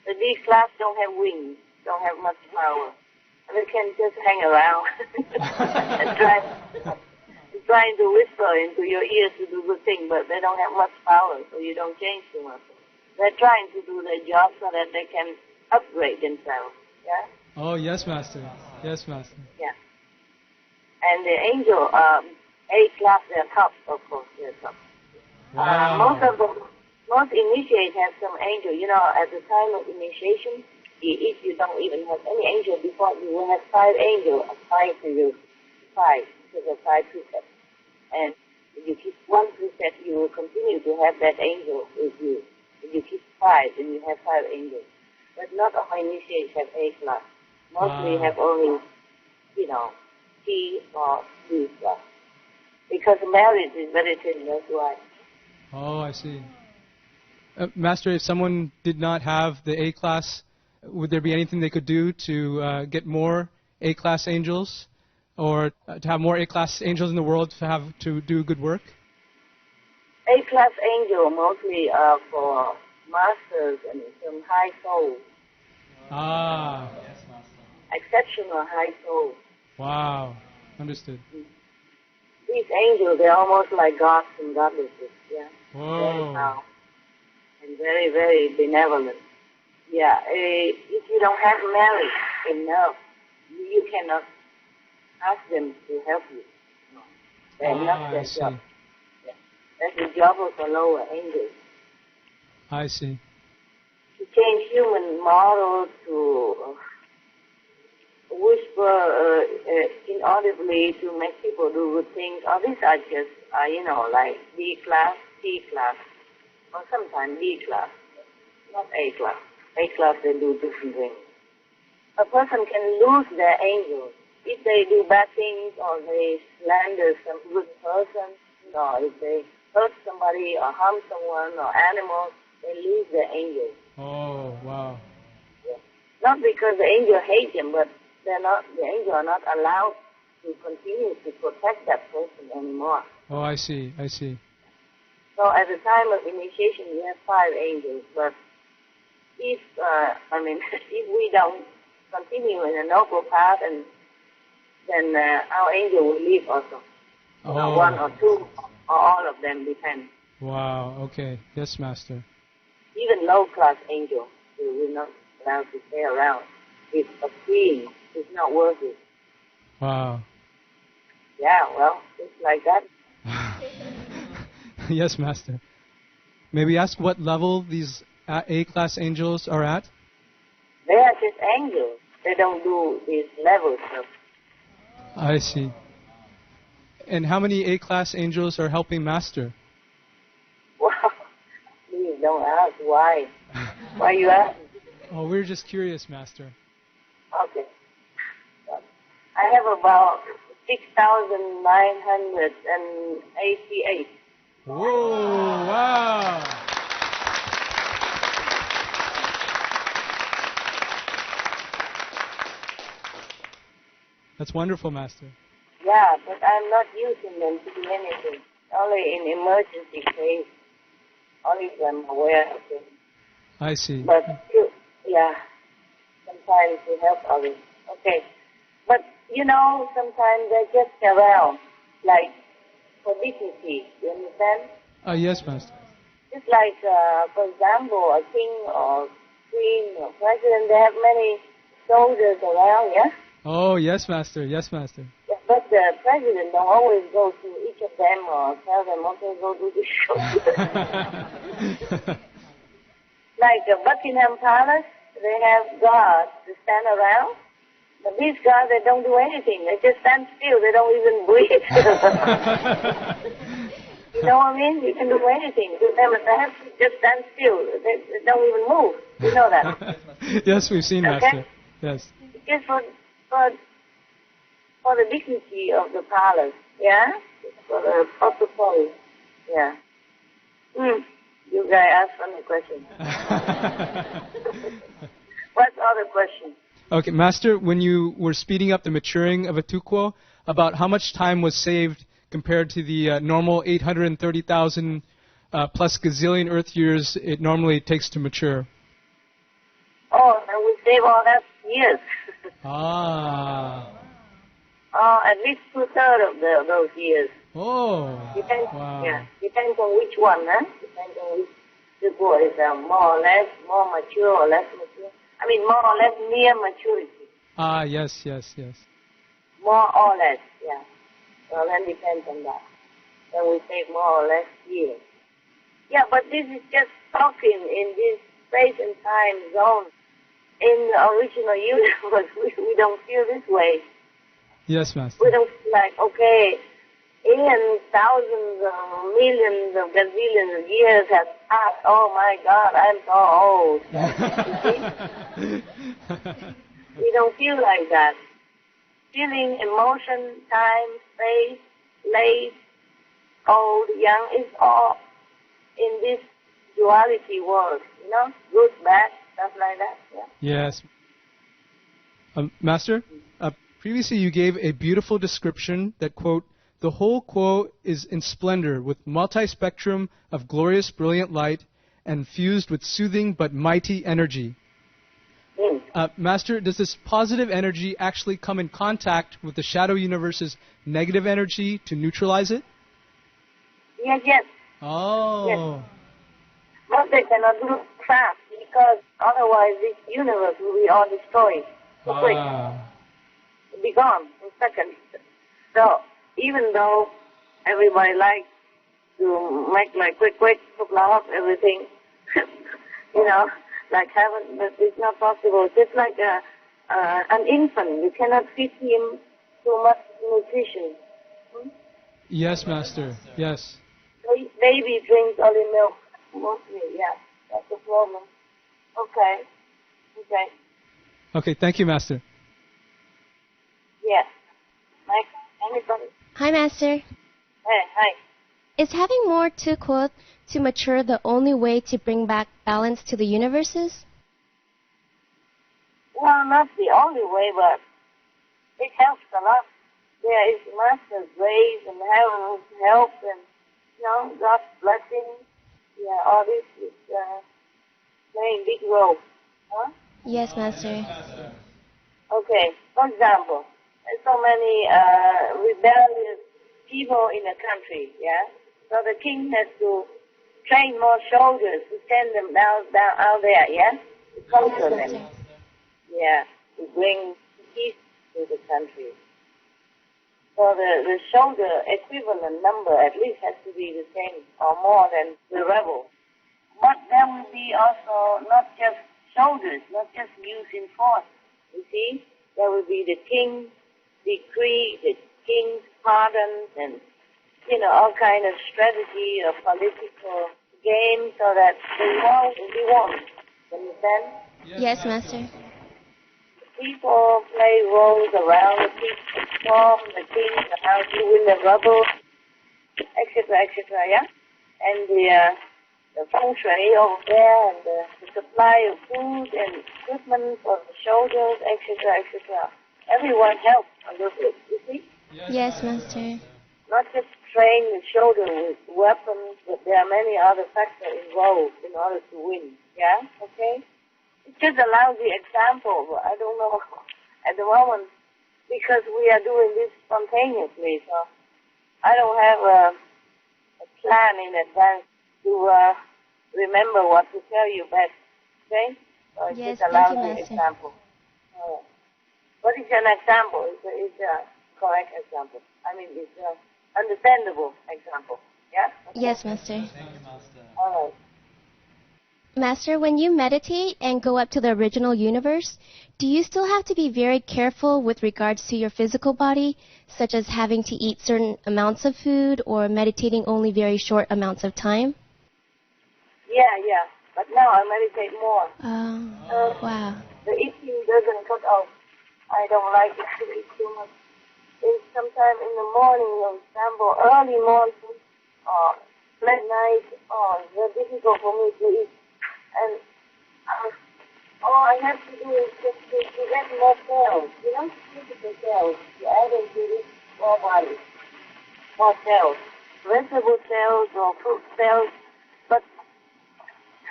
The B class don't have wings, don't have much power. And they can just hang around and trying to whisper into your ears to do good things, but they don't have much power, so you don't change too much. They're trying to do their job so that they can upgrade themselves. Yeah? Oh, yes, Master. Yes, Master. Yeah. And the angel, A class, they're top, of course, they're top. Wow. Most initiates have some angel. At the time of initiation, if you don't even have any angel before, you will have 5 angels assigned to you. 5, because of 5 precepts. And if you keep 1 precept, you will continue to have that angel with you. If you keep 5, then you have 5 angels. But not all initiates have A class. Mostly have only, C or B class. Because merit is very thin, that's why. Oh, I see. Master, if someone did not have the A class, would there be anything they could do to get more A class angels, or to have more A class angels in the world to do good work? A class angel mostly for masters and some high souls. Yes, Master. Exceptional high souls. Wow, understood. These angels, they're almost like gods and goddesses, yeah. Whoa. Very powerful and very, very benevolent. Yeah, if you don't have merit enough, you cannot ask them to help you. No. They're not their job. Yeah. That's the job of the lower angels. I see. To change human model to whisper inaudibly to make people do good things. Or these are just, like B class, C class, or sometimes B class, not A class. A class, they do different things. A person can lose their angels if they do bad things or they slander some good person, or if they hurt somebody or harm someone or animals, they lose their angels. Oh, wow. Yeah. Not because the angel hates them, but the angel are not allowed to continue to protect that person anymore. Oh, I see. So at the time of initiation, we have 5 angels, but if if we don't continue in a noble path, and then our angel will leave also. Oh. 1 or 2, or all of them, depend. Wow, okay. Yes, Master. Even low-class angels, we will not allowed to stay around. If a queen is not worth it. Wow. Yeah, well, it's like that. Yes, Master. May we ask what level these A-class angels are at? They are just angels. They don't do this level stuff. I see. And how many A-class angels are helping Master? Well, please don't ask why. Why you asking? Oh, we're just curious, Master. Okay. I have about 6,988. Whoa, wow. That's wonderful, Master. Yeah, but I'm not using them to do anything. Only in emergency case. Only if I'm aware of it. I see. But, sometimes to help others. Okay. But, sometimes they just around, like, for dignity. You understand? Yes, Master. Just like, for example, a king or queen or president, they have many soldiers around, yeah? Oh, yes, Master. Yes, Master. Yeah, but the president don't always go to each of them or tell them, okay, go do this. Like Buckingham Palace, they have guards to stand around. But these guards, they don't do anything. They just stand still. They don't even breathe. You know what I mean? You can do anything to them, but they have to just stand still. They don't even move. You know that. Yes, we've seen, Okay? Master. Yes. Just for the dignity of the palace, yeah? For the protocol, yeah. You guys ask funny questions. What's other question? Okay, Master, when you were speeding up the maturing of a tuquo, about how much time was saved compared to the normal 830,000 plus gazillion Earth years it normally takes to mature? Oh, and we save all that years. At least 2/3 of those years. Oh. Depends. Wow. Yeah, depends on which one, huh? Depends on which tuquo is more or less, more mature or less mature. I mean, more or less near maturity. Yes. More or less, yeah. Well, then depends on that. Then we save more or less years. Yeah, but this is just talking in this space and time zone. In the original universe, we don't feel this way. Yes, Master. We don't feel like, okay, thousands of millions of gazillions of years have passed. Oh my God, I'm so old. You see? We don't feel like that. Feeling, emotion, time, space, late, old, young, is all in this duality world, good, bad, stuff like that. Yeah. Yes. Master, previously you gave a beautiful description that, quote, the whole quo is in splendor with multi-spectrum of glorious brilliant light and fused with soothing but mighty energy. Master, does this positive energy actually come in contact with the shadow universe's negative energy to neutralize it? Yes. Oh. Yes. But they cannot do it fast because otherwise this universe will be all destroyed. So quick. It'll be gone in seconds. So even though everybody likes to make like quick, hook up everything, like heaven, but it's not possible. It's just like a an infant, you cannot feed him too much nutrition. Yes, Master. Yes. Baby drinks only milk, mostly, yeah. That's the problem. Okay. Okay, thank you, Master. Yes. Next, anybody? Hi, Master. Hey, hi. Is having more to quote to mature the only way to bring back balance to the universes? Well, not the only way, but it helps a lot. There is Master's grace and heaven's help and, God's blessing. Yeah, all this is playing big role. Huh? Yes, Master. Okay, for example, there's so many rebellious people in the country, yeah? So the king has to train more soldiers to send them down out there, yeah? To conquer them. Yeah, to bring peace to the country. So the soldier equivalent number at least has to be the same or more than the rebel. But there will be also not just soldiers, not just used in force. You see, there will be the king's decree, the king's pardon, and all kind of strategy of political game so that the war will be won. Understand? Yes, Master. People play roles around the king, storm the king, how to win the rebel, etc., yeah? And the feng shui over there, and the supply of food and equipment for the soldiers, etc. Everyone helps a little bit, you see? Yes, Master. Not just train the soldier with weapons, but there are many other factors involved in order to win, yeah? Okay? It's just a lousy example, but I don't know at the moment, because we are doing this spontaneously, so I don't have a plan in advance to remember what to tell you best, okay? So it's Yes, just a thank you, lousy Master. example. But it's an example, it's a correct example. I mean, it's an understandable example, yeah? Okay. Yes, Master. All right. Master, when you meditate and go up to the original universe, do you still have to be very careful with regards to your physical body, such as having to eat certain amounts of food or meditating only very short amounts of time? Yeah. But now I meditate more. Wow. The eating doesn't cut off. I don't like to eat too much. It's sometime in the morning, for example, early morning or late night, it's very difficult for me to eat. And all I have to do is just to get more cells, physical cells, to add into this more body, more cells, vegetable cells or fruit cells, but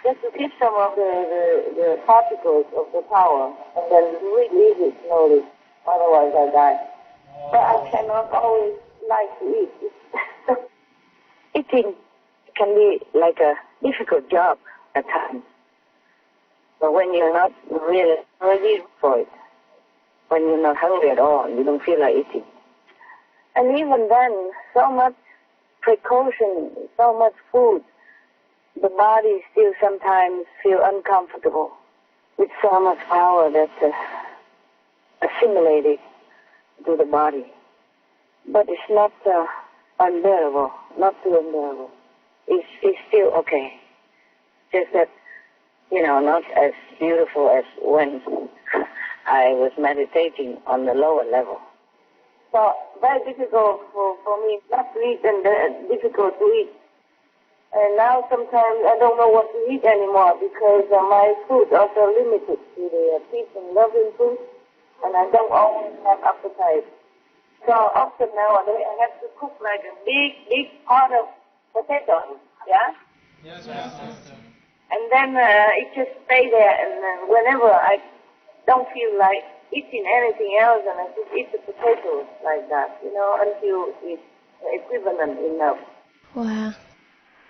just to keep some of the particles of the power and then release it slowly, otherwise I die. But I cannot always like to eat. Eating can be like a difficult job at times. But when you're not really ready for it, when you're not hungry at all, you don't feel like eating. And even then, so much precaution, so much food, the body still sometimes feel uncomfortable with so much power that's assimilated to the body. But it's not unbearable, not too unbearable. It's still okay. Just that, not as beautiful as when I was meditating on the lower level. So, very difficult for me not to eat and difficult to eat. And now sometimes I don't know what to eat anymore because my food also limited to the peace and loving food, and I don't always have appetite. So often nowadays I have to cook like a big pot of potatoes, yeah? Yes, Master. And then it just stay there, and whenever I don't feel like eating anything else, and I just eat the potatoes like that, until it's equivalent enough. Wow.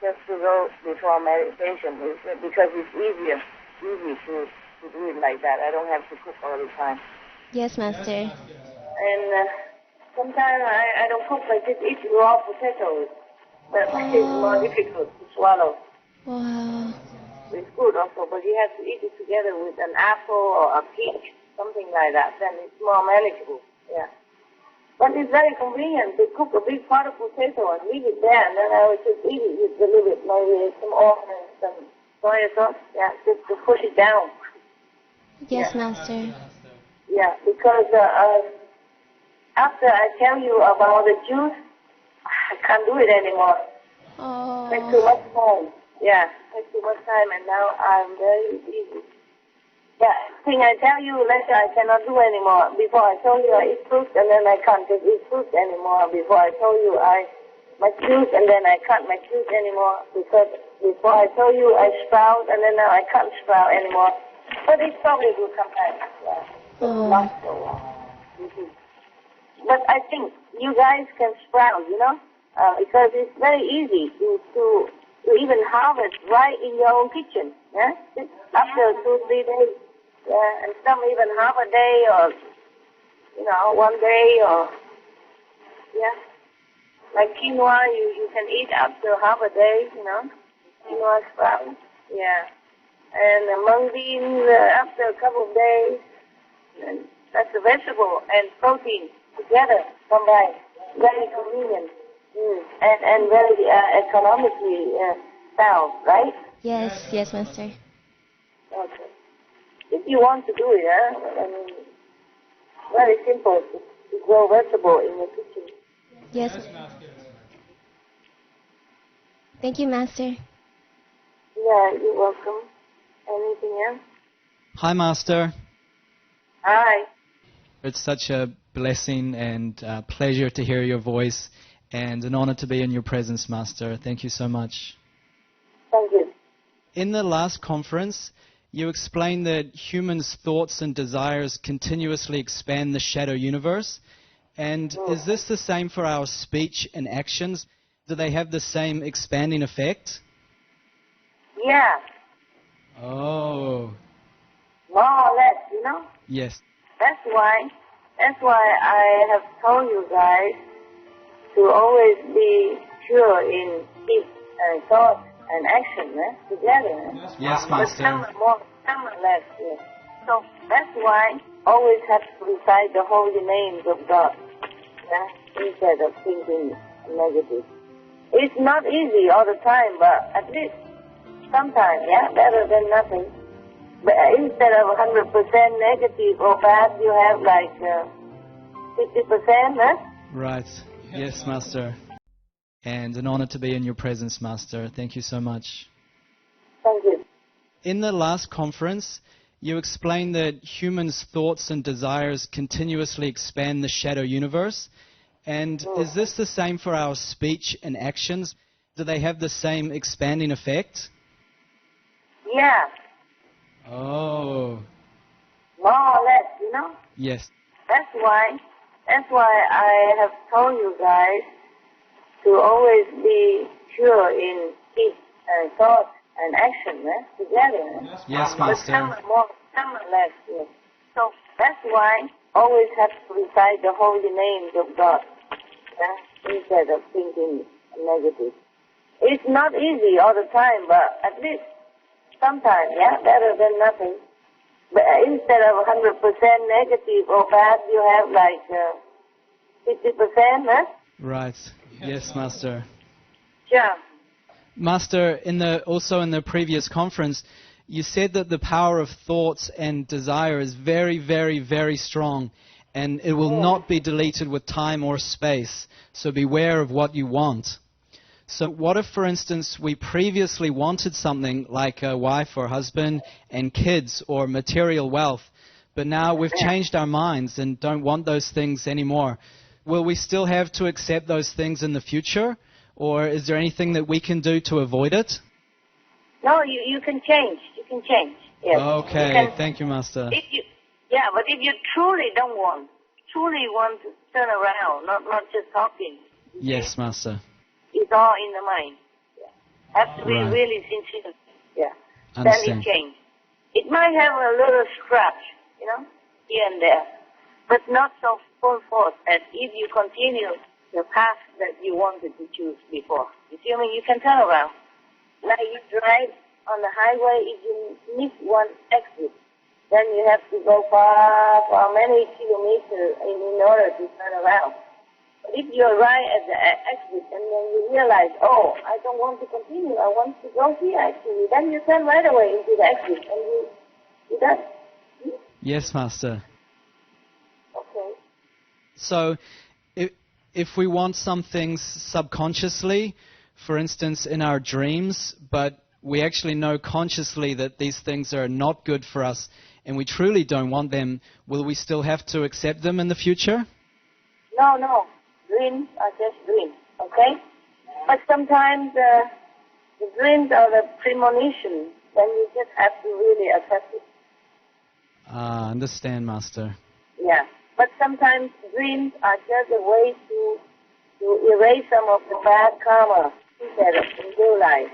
Just to go before meditation, because it's easy to do it like that. I don't have to cook all the time. Yes, Master. And sometimes I don't cook, I just eat raw potatoes. But it's more difficult to swallow. Wow. It's good also, but you have to eat it together with an apple or a peach something like that, then it's more manageable. Yeah. But it's very convenient to cook a big pot of potato and leave it there, and then I would just eat it with a little bit, maybe some oil and some soy sauce. Yeah, just to push it down. Yes, Master. Yeah, because after I tell you about the juice, I can't do it anymore. Oh. Takes too much time. Yeah, takes too much time, and now I'm very busy. Yeah, thing I tell you later I cannot do anymore. Before I told you I eat fruit, and then I can't just eat fruit anymore. Before I told you I make juice, and then I can't make juice anymore. Because before I told you I sprout, and then now I can't sprout anymore. But it's probably good sometimes. Yeah. Not so long. But I think you guys can sprout, because it's very easy to even harvest right in your own kitchen. Yeah? Just after 2-3 days. Yeah, and some even half a day or, 1 day or, yeah. Like quinoa, you can eat up to half a day, quinoa sprouts. Yeah. And mung beans after a couple of days. And that's a vegetable and protein together combined. Very convenient. And very economically sound, right? Yes, Master. Okay. If you want to do it, very simple to grow vegetable in your kitchen. Yes. Thank you, Master. Yeah, you're welcome. Anything else? Hi, Master. Hi. It's such a blessing and pleasure to hear your voice, and an honor to be in your presence, Master. Thank you so much. Thank you. In the last conference, you explained that humans' thoughts and desires continuously expand the shadow universe. And is this the same for our speech and actions? Do they have the same expanding effect? Yeah. Oh. More or less, Yes. That's why I have told you guys to always be pure in speech and thought and action, together. Yes, Master. But some are less, yes. So that's why always have to recite the holy names of God, instead of thinking negative. It's not easy all the time, but at least sometimes, better than nothing. But instead of 100% negative or bad, you have like 50%, Right. Yes, Master. And an honor to be in your presence, Master. Thank you so much. Thank you. In the last conference, you explained that humans' thoughts and desires continuously expand the shadow universe. And is this the same for our speech and actions? Do they have the same expanding effect? Yeah. Oh. More or less, Yes. That's why I have told you guys to always be pure in speech and thought and action, together. Yes, But Master. some are more, some are less, yes. So that's why always have to recite the holy names of God, instead of thinking negative. It's not easy all the time, but at least sometimes, better than nothing. But instead of 100% negative or bad, you have like 50%, Right. Yes, Master. Yeah. Master, also in the previous conference, you said that the power of thoughts and desire is very, very, very strong, and it will not be deleted with time or space. So beware of what you want. So what if, for instance, we previously wanted something like a wife or husband and kids or material wealth, but now we've changed our minds and don't want those things anymore? Will we still have to accept those things in the future? Or is there anything that we can do to avoid it? No, you can change. You can change. Yes. Okay, thank you, Master. But if you truly want to turn around, not just talking. Yes, Master. It's all in the mind. Yeah. Have to be really sincere. Yeah. Understand. Then it changes. It might have a little scratch, here and there, but not so full force as if you continue the path that you wanted to choose before. You see what I mean? You can turn around. Like you drive on the highway, if you miss one exit, then you have to go far, far many kilometers in order to turn around. But if you're right at the exit and then you realize, oh, I don't want to continue, I want to go here actually, then you turn right away into the exit and you done. Yes, Master. Okay. So, if we want some things subconsciously, for instance, in our dreams, but we actually know consciously that these things are not good for us and we truly don't want them, will we still have to accept them in the future? No. Dreams are just dreams, okay? But sometimes the dreams are the premonition, then you just have to really accept it. Understand, Master. Yeah. But sometimes dreams are just a way to erase some of the bad karma instead of in real life.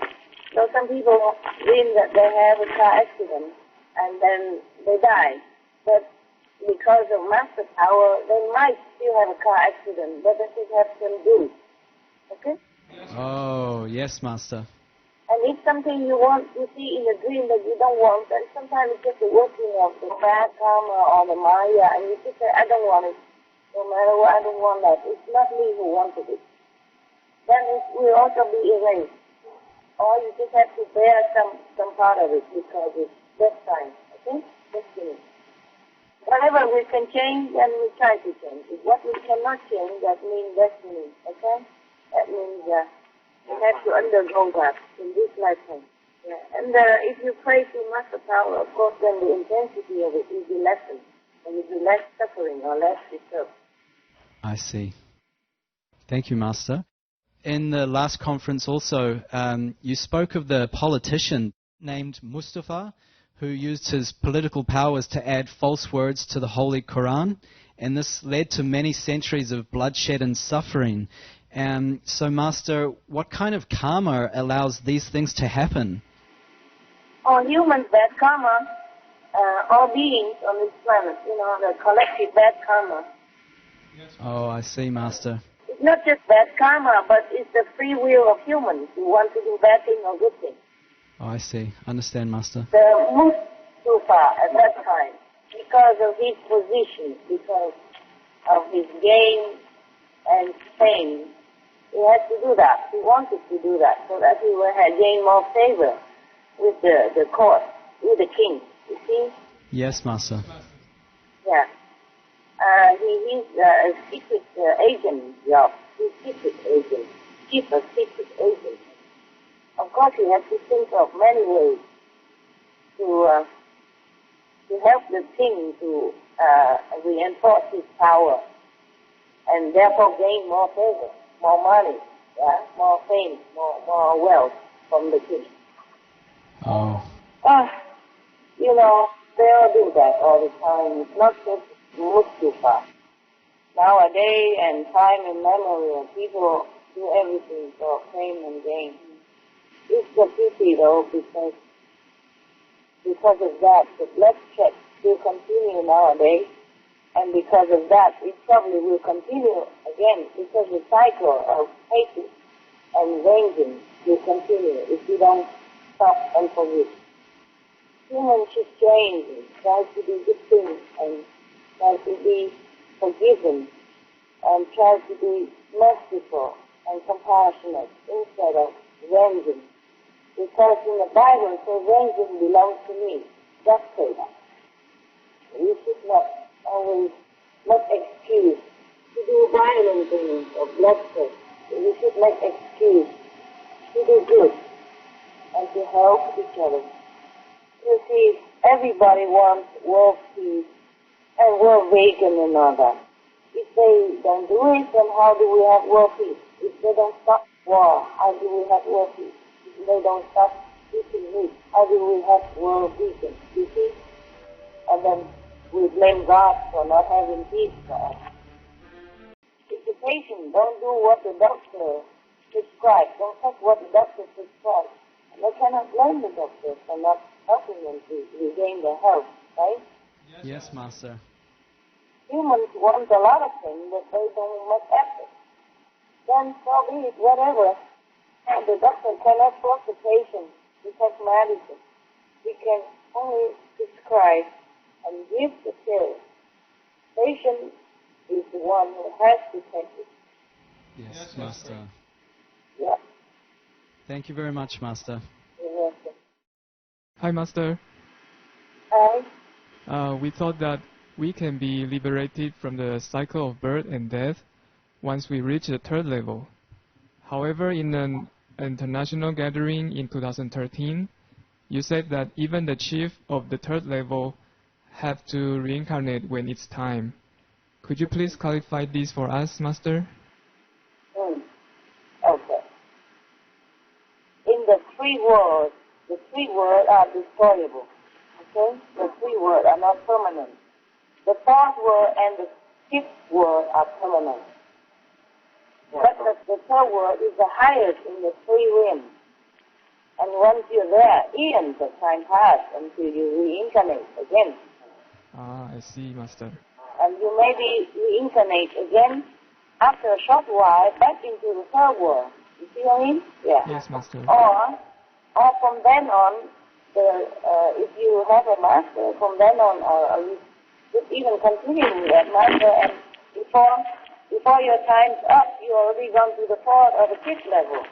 So some people dream that they have a car accident and then they die. But because of master power, they might still have a car accident, but they just have some good. Okay? Oh, yes, Master. And if something you want, you see in a dream that you don't want, then sometimes it's just the working of the bad karma or the maya, and you just say, I don't want it. No matter what, I don't want that. It's not me who wanted it. Then it will also be erased. Or you just have to bear some part of it because it's that time. Okay? Destiny. Whatever we can change, then we try to change it. What we cannot change, that means destiny. Okay? That means we have to undergo that in this lifetime. Yeah. And if you pray to master power, of course, then the intensity of it will be lessened. And it will be less suffering or less disturbed. I see. Thank you, Master. In the last conference also, you spoke of the politician named Mustafa who used his political powers to add false words to the Holy Quran, and this led to many centuries of bloodshed and suffering. So, Master, what kind of karma allows these things to happen? All humans, bad karma, all beings on this planet, the collective bad karma. Oh, I see, Master. It's not just bad karma, but it's the free will of humans who want to do bad thing or good thing. Oh, I see. Understand, Master. The Mustafa at that time, because of his position, because of his gain and fame, he had to do that. He wanted to do that so that he would have gained more favor with the court, with the king. You see? Yes, Master. Yeah. He's a secret agent job. He's secret agent. Chief of secret agent. Of course, he has to think of many ways to help the king to reinforce his power and therefore gain more favor, more money, more fame, more wealth from the king. Oh. They all do that all the time. It's not just Mustafa. Nowadays, and time and memory, people do everything for fame and gain. It's a pity, though, because of that, the bloodshed will continue nowadays, and because of that, it probably will continue again, because the cycle of hatred and vengeance will continue if you don't stop and forgive. Humans should change, try to do good things, and try to be forgiven, and try to be merciful and compassionate instead of vengeance. Because in the Bible it says vengeance belongs to me. Just say that. We should not always make excuse to do violent things or bloodshed. We should make excuse to do good and to help each other. You see, everybody wants world peace and world vegan and all that. If they don't do it, then how do we have world peace? If they don't stop war, how do we have world peace? If they don't stop eating meat, how do we have world vegan? You see? And then we blame God for not having peace for us. If the patient don't do what the doctor prescribes, don't take what the doctor prescribes, they cannot blame the doctor for not helping them to regain their health, right? Yes, Master. Humans want a lot of things, but they don't make effort. Then so be it, whatever. The doctor cannot force the patient to take medicine. He can only prescribe and give the pill. Patient is the one who has to take it. Yes, Master. Yeah. Thank you very much, Master. You're welcome. Hi, Master. Hi. We thought that we can be liberated from the cycle of birth and death once we reach the third level. However, in an international gathering in 2013, you said that even the chief of the third level have to reincarnate when it's time. Could you please clarify this for us, Master? Okay. In the three worlds are destroyable. Okay? The three worlds are not permanent. The fourth world and the fifth world are permanent. But the third world is the highest in the three realms. And once you're there, even the time passes until you reincarnate again. Ah, I see, Master. And you maybe reincarnate again after a short while back into the third world. You see what I mean? Yeah. Yes, Master. Or from then on, if you have a master, from then on, or you could even continue with that master, and before your time's up, you already gone to the fourth or the fifth level.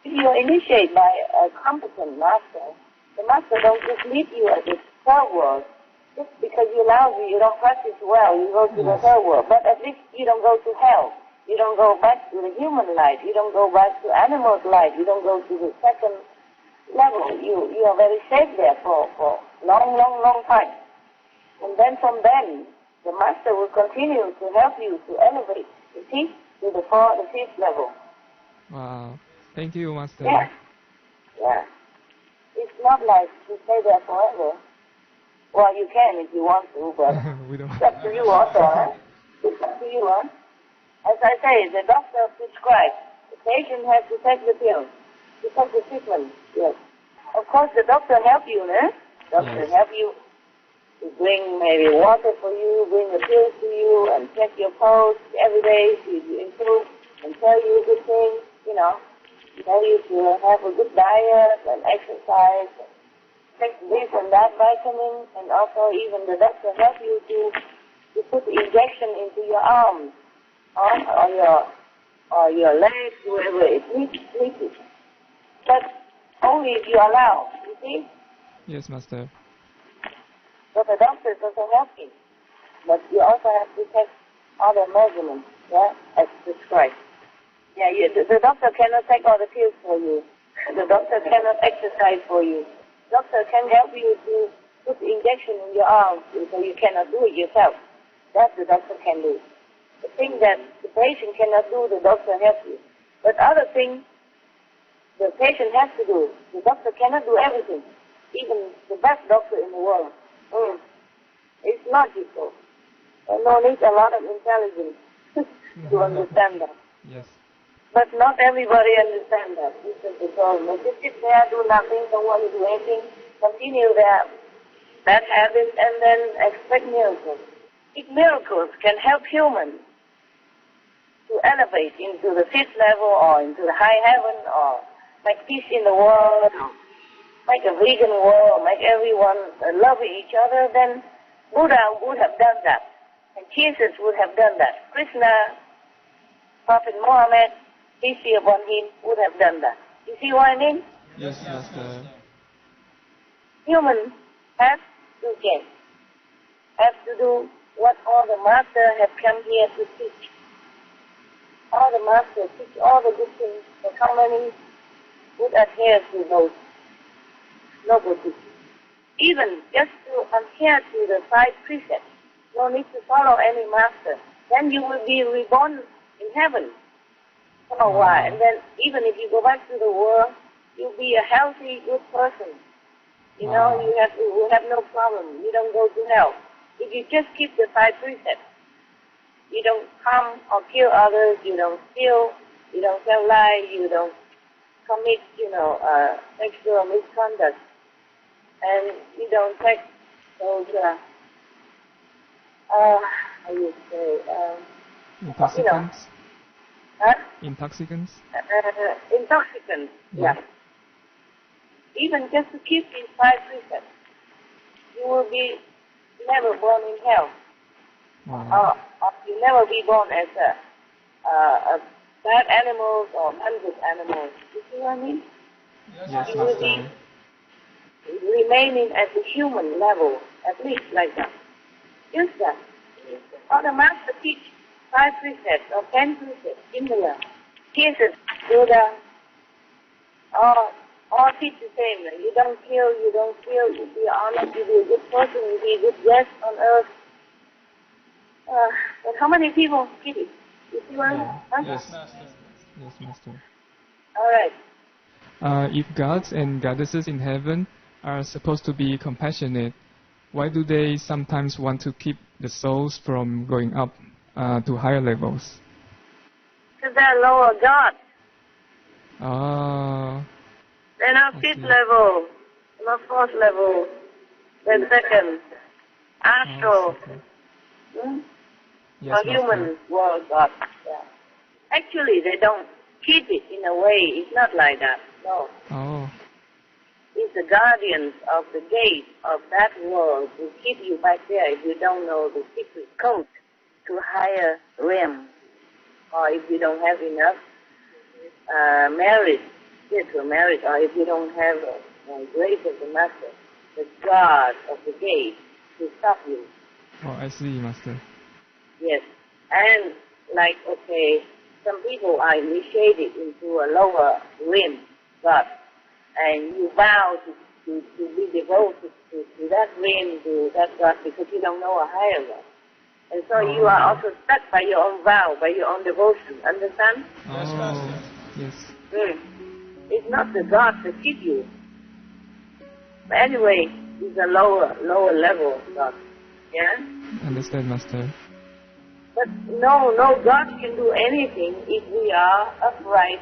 If you are initiated by a competent master, the master don't just leave you at the third world. Just because you're lousy, you don't practice well, you go to the third world. But at least you don't go to hell. You don't go back to the human life. You don't go back to animal life. You don't go to the second level. You are very safe there for long time. And then from then, the master will continue to help you to elevate, you see, to the fourth, the fifth level. Wow. Thank you, Master. Yeah. Yeah. It's not like to stay there forever. Well, you can if you want to, but We don't. it's up to you also, huh? It's up to you, huh? As I say, the doctor prescribes. The patient has to take the pill, to take the treatment, yes. Of course, the doctor help you, huh? Doctor help you to bring maybe water for you, bring the pills to you, and check your pulse every day to improve, and tell you good things, you know. Tell you to have a good diet and exercise, take this and that vitamin, and also even the doctor help you to put the injection into your arms, or your legs, wherever it needs. But only if you allow, you see? Yes, Master. So the doctor doesn't help you. But you also have to take other measurements, yeah, as prescribed. Yeah, the doctor cannot take all the pills for you. The doctor cannot exercise for you. Doctor can help you to put the injection in your arm, so you cannot do it yourself. That the doctor can do. The thing that the patient cannot do, the doctor helps you. But other things, the patient has to do. The doctor cannot do everything. Even the best doctor in the world. It's logical. And no need a lot of intelligence to understand that. Yes. But not everybody understands that. This is the problem. They just sit there, do nothing, don't want to do anything, continue their bad habits, and then expect miracles. If miracles can help humans to elevate into the fifth level or into the high heaven or make peace in the world, make a vegan world, make everyone love each other, then Buddha would have done that. And Jesus would have done that. Krishna, Prophet Muhammad, peace be upon him, would have done that. You see what I mean? Yes, Master. Humans have to change, have to do what all the masters have come here to teach. All the masters teach all the good things, but how many would adhere to those noble teachings? Even just to adhere to the 5 precepts, no need to follow any master. Then you will be reborn in heaven for a while. And then even if you go back to the world, you'll be a healthy, good person. You know, you have no problem. You don't go to hell. If you just keep the 5 precepts, you don't harm or kill others, you don't steal, you don't tell lies, you don't commit, sexual misconduct, and you don't take those, how you say, Intoxicants? Huh? Intoxicants? Intoxicants, yeah. Even just to keep these 5 precepts, you will be never born in hell. Wow. Or you never be born as a bad animals or ungood animals. You see what I mean? Yes, You will Master. be remaining at the human level, at least like that. Just that. Or the Master teach 5 precepts or 10 precepts, similar. Jesus, Buddha, all teach the same. You don't kill, you don't steal, you be honest, you be a good person, you be a good guest on earth. But how many people keep it? You see what I mean? Huh? Yes, yes, Master. All right. If gods and goddesses in heaven are supposed to be compassionate, why do they sometimes want to keep the souls from going up to higher levels? Because they're lower gods. They're not I 5th see. level, not 4th level, then 2nd. Astral. Yes, Or human world gods. Yeah. Actually, they don't keep it in a way. It's not like that. No. Oh, It's the guardians of the gate of that world who keep you back there if you don't know the secret code to higher realm. Or if you don't have enough merit, spiritual merit, or if you don't have grace of the Master, the guard of the gate to stop you. oh, I see, Master. Yes. And like, okay, some people are initiated into a lower realm, God, and you vow to be devoted to that realm, to that God, because you don't know a higher God. And so you are also stuck by your own vow, by your own devotion. Understand? Yes, Master. Yes. It's not the God that keep you. But anyway, it's a lower level of God. Yeah? Understand, Master. But no God can do anything if we are upright,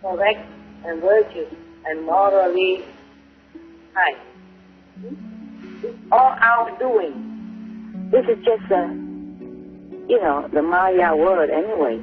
correct, and virtuous, and morally high. It's all our doing. This is just the Maya word anyway.